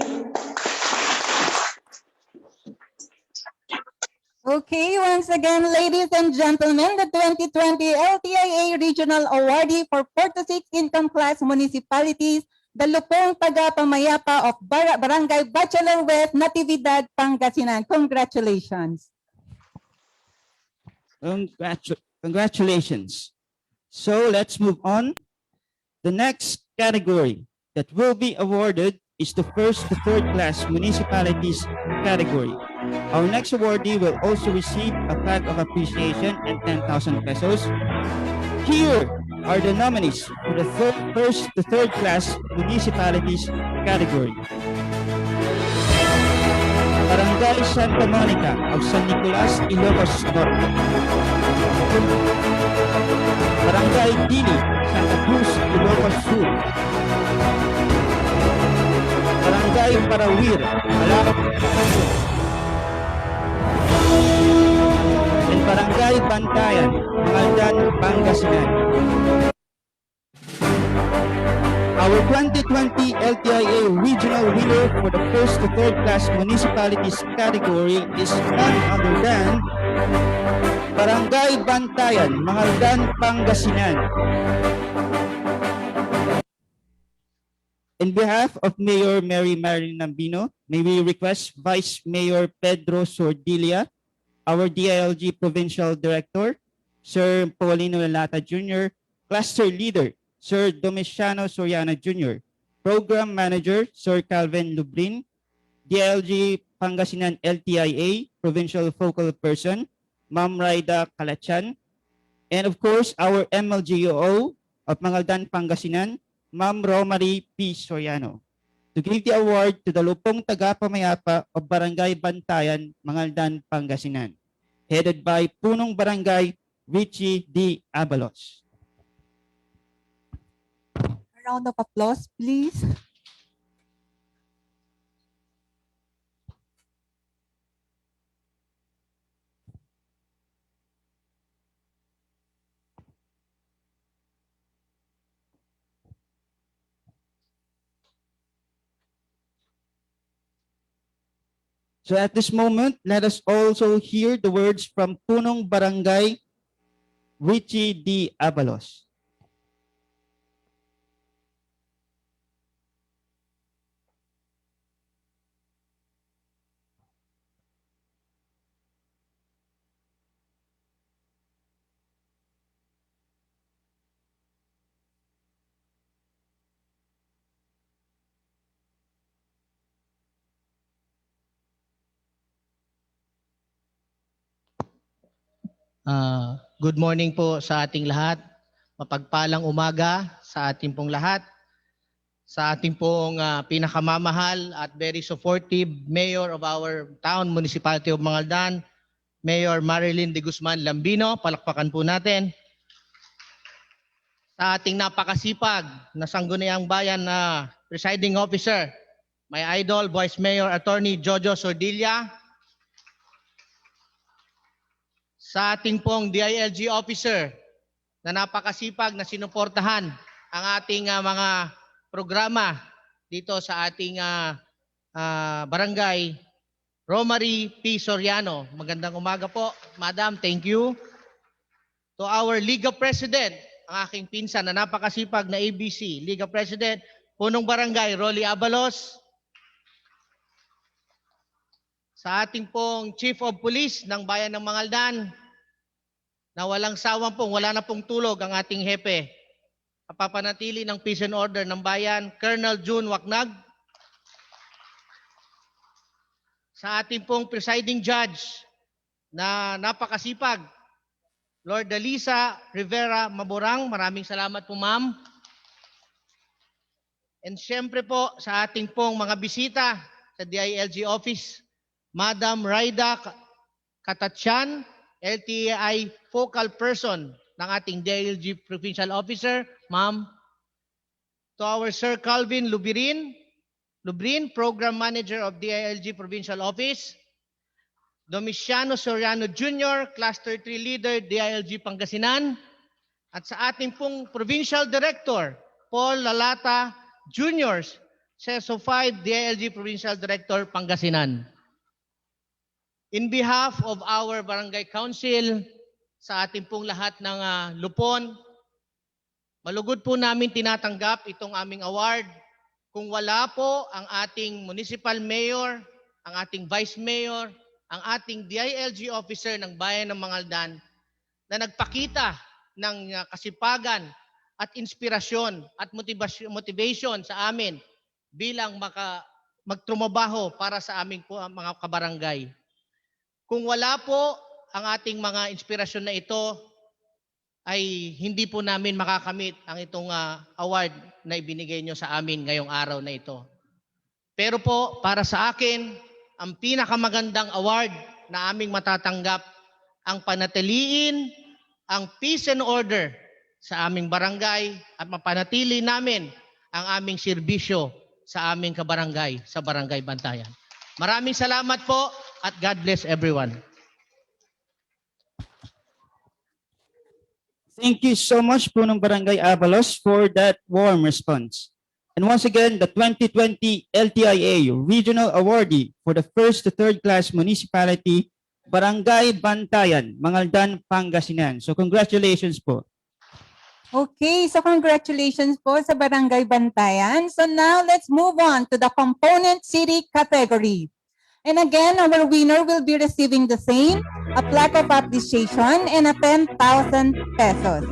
S2: Okay, once again, ladies and gentlemen, the 2020 LTIA Regional Awardee for 4 to 6 income class municipalities, the Lupon Tagapamayapa of Barangay Bachelor West, Natividad, Pangasinan. Congratulations.
S1: Congratulations. So let's move on. The next category that will be awarded is the first to third class municipalities category. Our next awardee will also receive a plaque of appreciation and 10,000 pesos. Here are the nominees for the first to third class municipalities category. Barangay Santa Monica of San Nicolas, Ilocos Norte. Barangay Dili, Santa Cruz, Ilocos Sur. Barangay Parawir, Malacca, and Barangay Bantayan, Mangaldan, Pangasinan. Our 2020 LTIA Regional winner for the first to third class municipalities category is none other than Barangay Bantayan, Mangaldan, Pangasinan. In behalf of Mayor Mary Marilyn Nambino, may we request Vice Mayor Pedro Sordilia, our DILG Provincial Director, Sir Paulino Lata Jr., Cluster Leader, Sir Domiciano Soriano Jr., Program Manager, Sir Calvin Lubrin, DILG Pangasinan LTIA Provincial Focal Person, Ma'am Raida Kalachan, and of course, our MLGO of Mangaldan, Pangasinan, Ma'am Romary P. Soriano, to give the award to the Lupong Tagapamayapa of Barangay Bantayan, Mangaldan, Pangasinan, headed by Punong Barangay Richie D. Abalos.
S2: A round of applause, please.
S1: So at this moment, let us also hear the words from Punong Barangay Richie D. Abalos.
S8: Good morning po sa ating lahat. Mapagpalang umaga sa ating pong lahat. Sa ating pong pinakamamahal at very supportive Mayor of our town, Municipality of Mangaldan, Mayor Marilyn de Guzman Lambino. Palakpakan po natin. Sa ating napakasipag na sangguniang bayan na presiding officer, my idol, Vice Mayor Attorney Jojo Sordilla. Sa ating pong DILG officer na napakasipag na sinuportahan ang ating mga programa dito sa ating barangay, Romary P. Soriano. Magandang umaga po, Madam. Thank you. To our Liga President, ang aking pinsan na napakasipag na ABC, Liga President, Punong Barangay, Rolly Abalos. Sa ating pong Chief of Police ng Bayan ng Mangaldan, na walang sawang pong, wala na pong tulog ang ating hepe. Papanatili ng peace and order ng bayan, Colonel June Waknag. Sa ating pong presiding judge na napakasipag, Lord Dalisa Rivera Maborang, maraming salamat po ma'am. And syempre po sa ating pong mga bisita sa DILG office, Madam Raida Katachan, LTIA Focal Person ng ating DILG Provincial Officer, Ma'am. To our Sir Calvin Lubrin, Program Manager of DILG Provincial Office. Domiciano Soriano Jr., Cluster 3 Leader, DILG Pangasinan. At sa ating pong Provincial Director, Paul Lalata Jr., CESO 5, DILG Provincial Director, Pangasinan. In behalf of our Barangay Council, sa ating pong lahat ng Lupon, malugod po namin tinatanggap itong aming award. Kung wala po ang ating Municipal Mayor, ang ating Vice Mayor, ang ating DILG Officer ng Bayan ng Mangaldan, na nagpakita ng kasipagan at inspirasyon at motivation sa amin bilang magtrumabaho para sa aming mga kabarangay. Kung wala po ang ating mga inspirasyon na ito, ay hindi po namin makakamit ang itong award na ibinigay nyo sa amin ngayong araw na ito. Pero po, para sa akin, ang pinakamagandang award na aming matatanggap ang panatiliin ang peace and order sa aming barangay at mapanatili namin ang aming serbisyo sa aming kabarangay, sa Barangay Bantayan. Maraming salamat po at God bless everyone.
S1: Thank you so much po ng Barangay Avalos for that warm response. And once again, the 2020 LTIA Regional Awardee for the first to third class municipality, Barangay Bantayan, Mangaldan, Pangasinan. So congratulations po.
S2: Okay, so congratulations po sa Barangay Bantayan. So now let's move on to the component city category. And again, our winner will be receiving the same, a plaque of appreciation and a 10,000 pesos.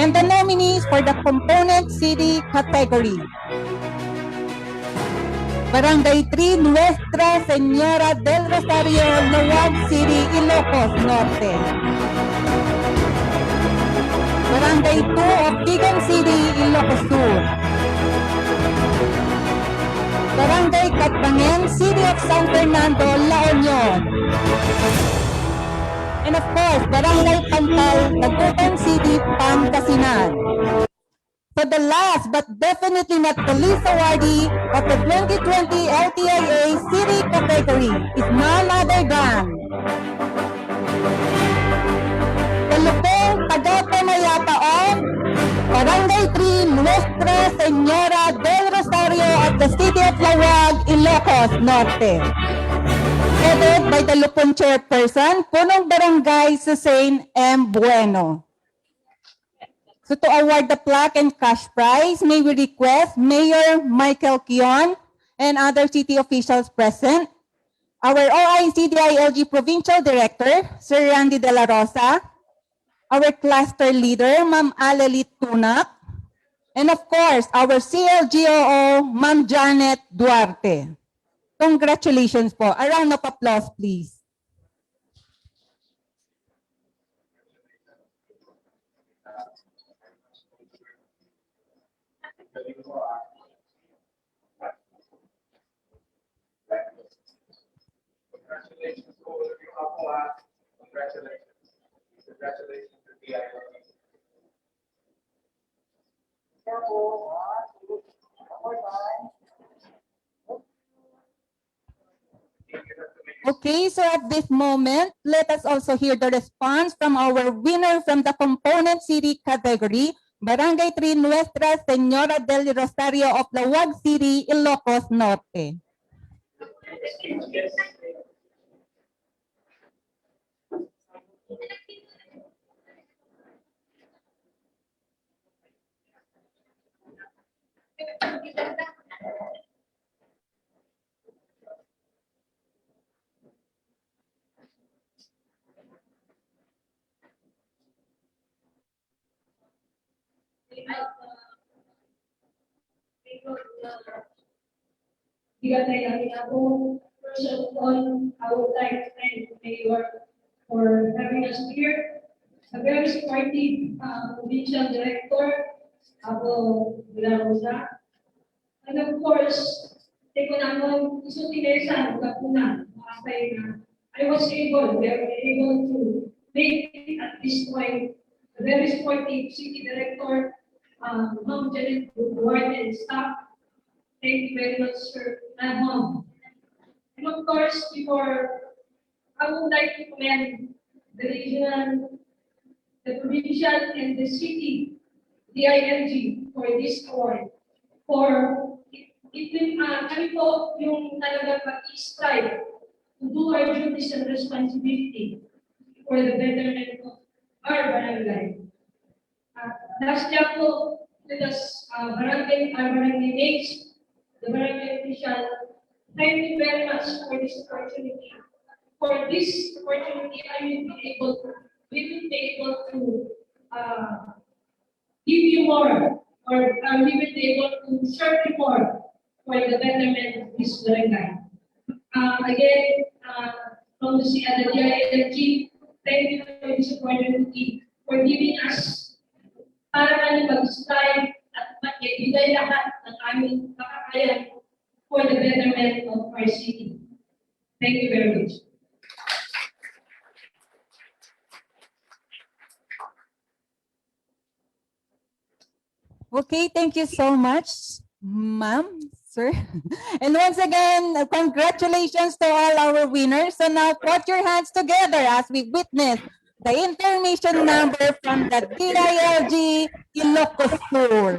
S2: And the nominees for the component city category. Barangay 3, Nuestra Señora del Rosario, Laoag City, Ilocos Norte. Barangay 2 of Tigan City, Ilocos Sur. Barangay Catbangen, City of San Fernando, La Union. And of course, Barangay Pantal, Tagutan City, Pangasinan. So the last but definitely not the least awardee of the 2020 LTIA City category is none other than the Lupon Tagapamayapa of Barangay 3, Nuestra Señora del Rosario of the City of Laoag, Ilocos Norte. Headed by the Lupon Chairperson, Punong Barangay Susain M. Bueno. So to award the plaque and cash prize, may we request Mayor Michael Kion and other city officials present, our OIC DILG Provincial Director, Sir Randy De La Rosa, our cluster leader, Ma'am Alalit Tunak, and of course, our CLGOO, Ma'am Janet Duarte. Congratulations po. A round of applause, please.
S9: Congratulations to all of you. Congratulations. Congratulations to DILG.
S2: Okay, so at this moment, let us also hear the response from our winner from the component city category, Barangay 3 Nuestra Señora del Rosario of Laoag City, Ilocos Norte.
S7: First of all, I would like to thank the Mayor for having us here. A very supportive provincial director, Apo De La Rosa. And of course, teko na mo, iso tinesan, kapuna, I was able, we were able to make it at this point a very supportive city director, Ma'am Janet Duarte and staff. Thank you very much, sir, and Ma'am. And of course, I would like to commend the regional, the provincial, and the city DILG for this award. For kami po yung talaga pag-strive to do our duties and responsibility for the betterment of our barangay. Last year po, with us, our barangay mates, the barangay official, thank you very much for this opportunity. For this opportunity, I will be able we will be able to give you more, or we will be able to serve you more for the betterment of this barangay. Again, from the DILG, thank you for this opportunity for giving us para kami mag-strive at maibigay lahat ng aming makakayan for the betterment of our city. Thank you very much.
S2: Okay, thank you so much, ma'am, sir. And once again, congratulations to all our winners. So now put your hands together as we witness the information number from the DILG Ilocos Sur.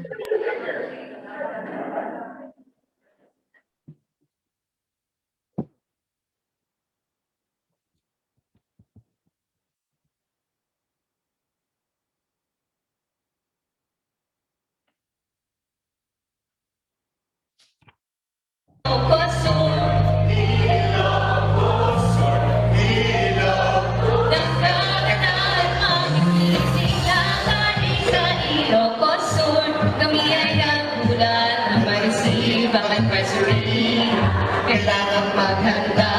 S10: Kailangan maghanda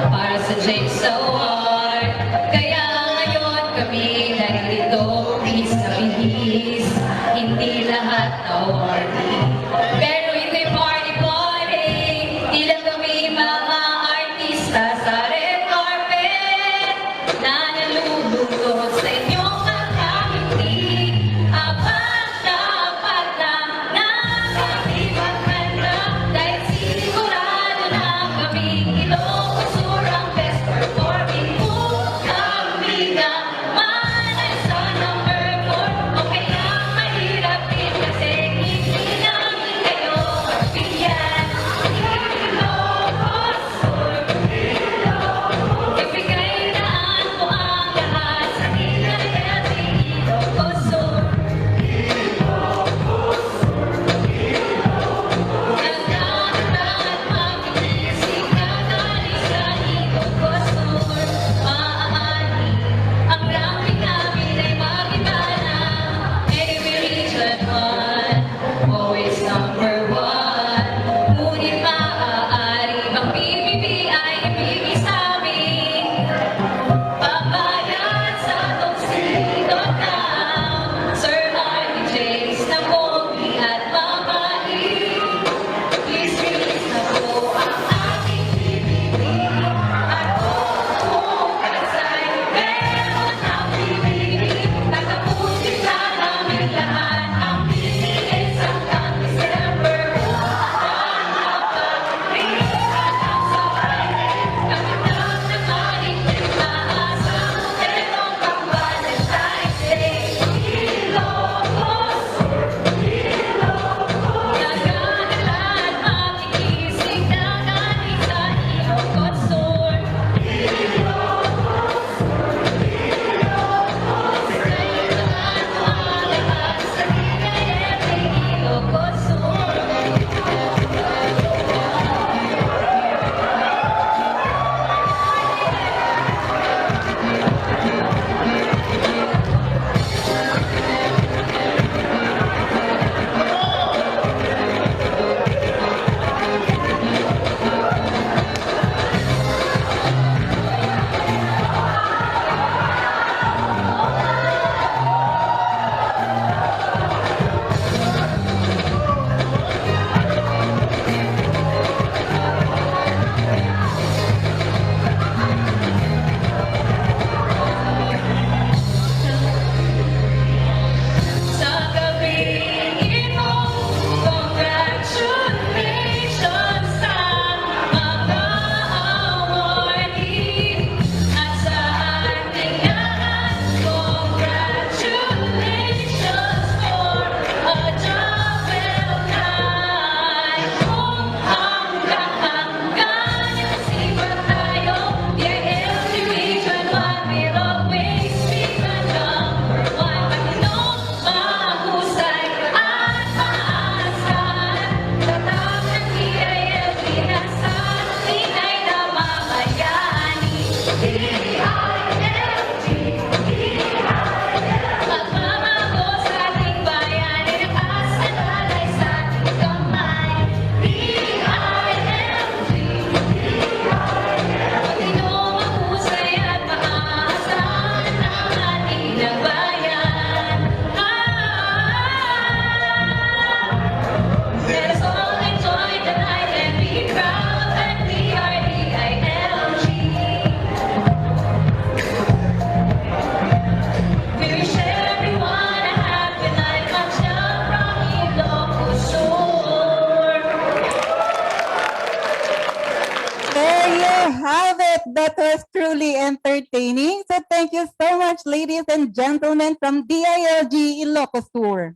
S10: para sa James Award. Kaya ngayon kami narito, bihis na bihis, hindi lahat awardee. Pero ito'y party-party, di lang kami mga artista sa red carpet na nalulungkot sa inyong kakabiti. Dapat lang na kami maghanda dahil sigurado na kami Ilocos Sur ang best performing kung kami nga manay sa number 4. O kaya mahirap din kasi hindi na
S2: that was truly entertaining. So thank you so much, ladies and gentlemen from DILG Ilocos Sur.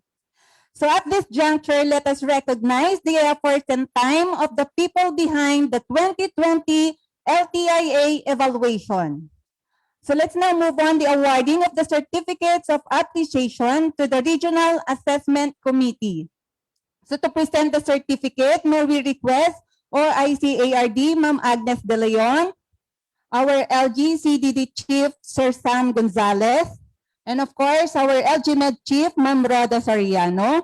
S2: So at this juncture, let us recognize the efforts and time of the people behind the 2020 LTIA evaluation. So let's now move on the awarding of the certificates of appreciation to the Regional Assessment Committee. So to present the certificate, may we request OICARD, Ma'am Agnes De Leon, our LGCDD Chief, Sir Sam Gonzalez, and of course, our LGMed Chief, Ma'am Roda Soriano,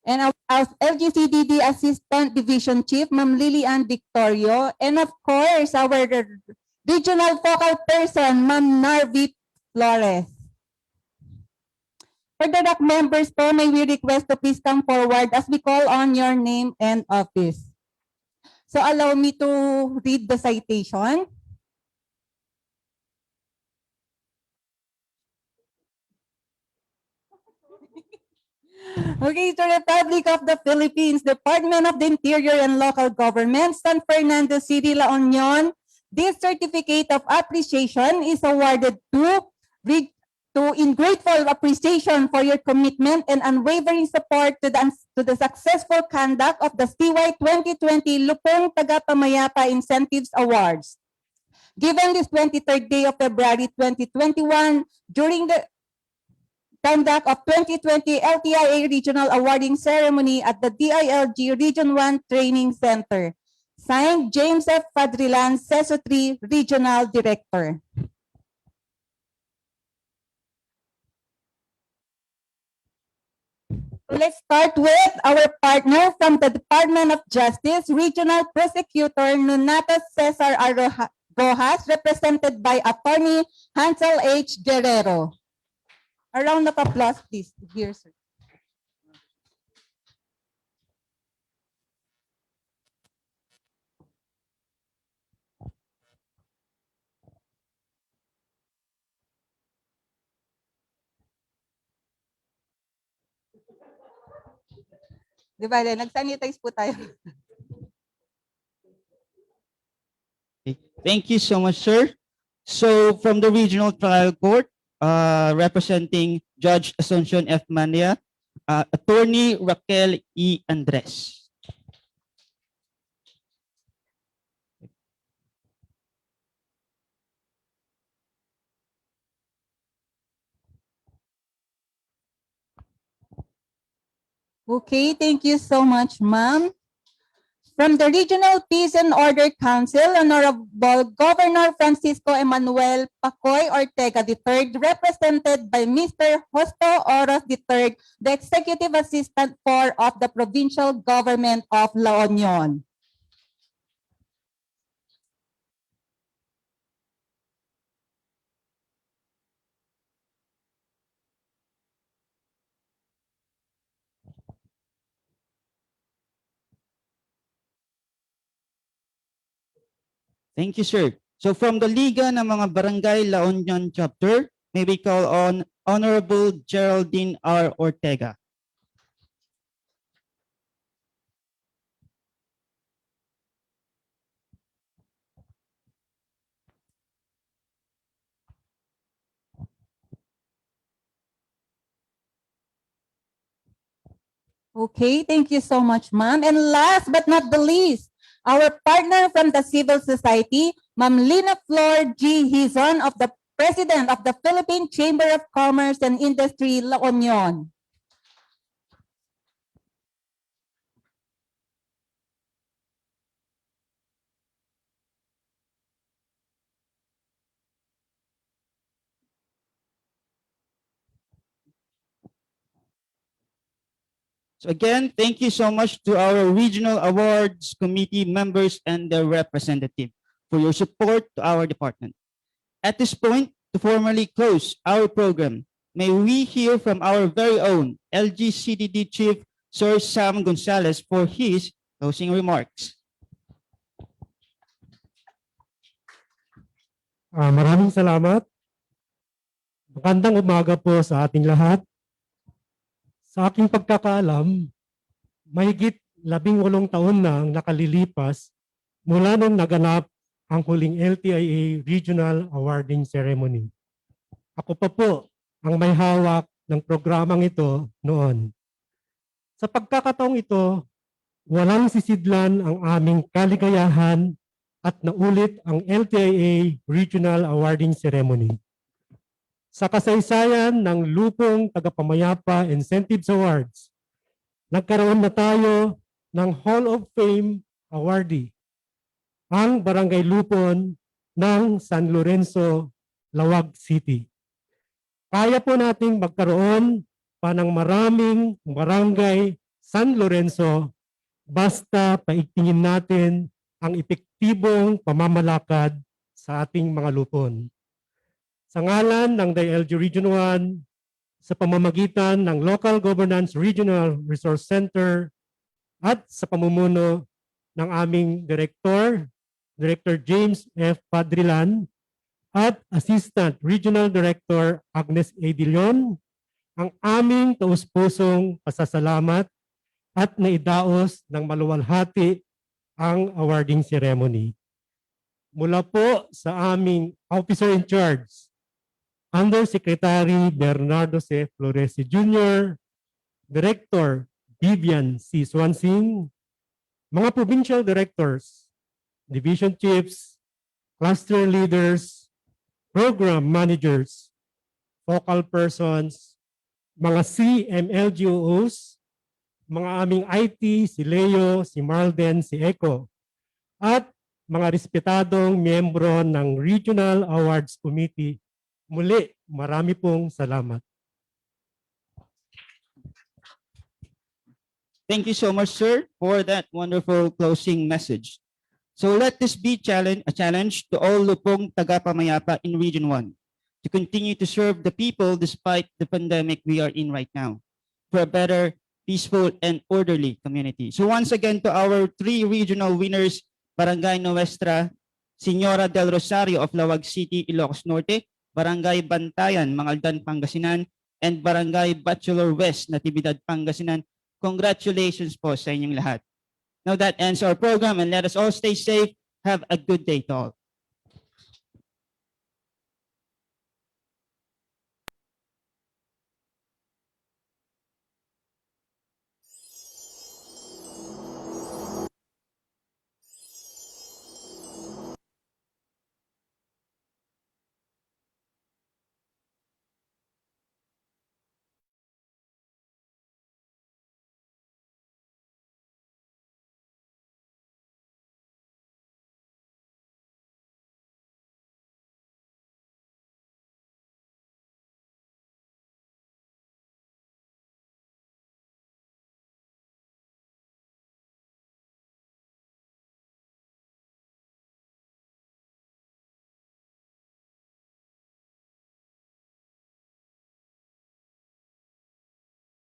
S2: and our LGCDD Assistant Division Chief, Ma'am Lilian Victorio, and of course, our Regional Focal Person, Ma'am Narvi Flores. For the RAC members po, may we request to please come forward as we call on your name and office. So allow me to read the citation. Okay, to Republic of the Philippines, Department of the Interior and Local Government, San Fernando City, La Union. This certificate of appreciation is awarded to in grateful appreciation for your commitment and unwavering support to the successful conduct of the CY 2020 Lupon Tagapamayapa Incentives Awards. Given this 23rd day of February 2021, during the conduct of 2020 LTIA Regional Awarding Ceremony at the DILG Region I Training Center. Signed, James F. Fadrilan, CESO 3 Regional Director. Let's start with our partner from the Department of Justice, Regional Prosecutor Nonato Cesar Rojas, represented by Attorney Hansel H. Guerrero. A round of applause, please. Here, sir. Di ba, nag-sanitize po tayo.
S1: Thank you so much, sir. So from the Regional Trial Court, representing Judge Asuncion F. Mania, Attorney Raquel E. Andres.
S2: Okay, thank you so much, ma'am. From the Regional Peace and Order Council, Honorable Governor Francisco Emmanuel Pacoy Ortega III, represented by Mr. Justo Oros III, the Executive Assistant of the Provincial Government of La Union.
S1: Thank you, sir. So from the Liga ng mga Barangay La Union Chapter, may we call on Honorable Geraldine R. Ortega.
S2: Okay, thank you so much, ma'am. And last but not the least, our partner from the civil society, Ma'am Lina Flor G. Hizon, of the President of the Philippine Chamber of Commerce and Industry, La Union.
S1: So again, thank you so much to our Regional Awards Committee members and their representative for your support to our department. At this point, to formally close our program, may we hear from our very own LGCDD Chief, Sir Sam Gonzalez, for his closing remarks.
S11: Maraming salamat. Magandang umaga po sa ating lahat. Sa aking pagkakaalam, mahigit 18 taon na ang nakalilipas mula nung naganap ang huling LTIA Regional Awarding Ceremony. Ako pa po ang may hawak ng programang ito noon. Sa pagkakataong ito, walang sisidlan ang aming kaligayahan at naulit ang LTIA Regional Awarding Ceremony. Sa kasaysayan ng Lupong Tagapamayapa Incentives Awards, nagkaroon na tayo ng Hall of Fame awardee, ang Barangay Lupon ng San Lorenzo, Lawag City. Kaya po nating magkaroon pa ng maraming barangay San Lorenzo basta paigtingin natin ang epektibong pamamalakad sa ating mga lupon. Sa ngalan ng DILG Region I, sa pamamagitan ng Local Governance Regional Resource Center at sa pamumuno ng aming Director James F. Padrilan at Assistant Regional Director Agnes A. Dillon, ang aming taus-pusong pasasalamat at naidaos ng maluwalhati ang awarding ceremony. Mula po sa aming Officer in Charge, Undersecretary Bernardo C. Floresi Jr., Director Vivian C. Swansing, mga provincial directors, division chiefs, cluster leaders, program managers, focal persons, mga CMLGOs, mga aming IT, si Leo, si Marlden, si Echo, at mga respetadong miyembro ng Regional Awards Committee. Muli, marami pong salamat.
S1: Thank you so much, sir, for that wonderful closing message. So let this be a challenge to all Lupong Tagapamayapa in Region I to continue to serve the people despite the pandemic we are in right now for a better, peaceful, and orderly community. So once again, to our 3 regional winners, Barangay Nuestra Señora del Rosario of Lawag City, Ilocos Norte, Barangay Bantayan, Mangaldan, Pangasinan, and Barangay Bachelor West, Natividad, Pangasinan. Congratulations po sa inyong lahat. Now that ends our program and let us all stay safe. Have a good day to all.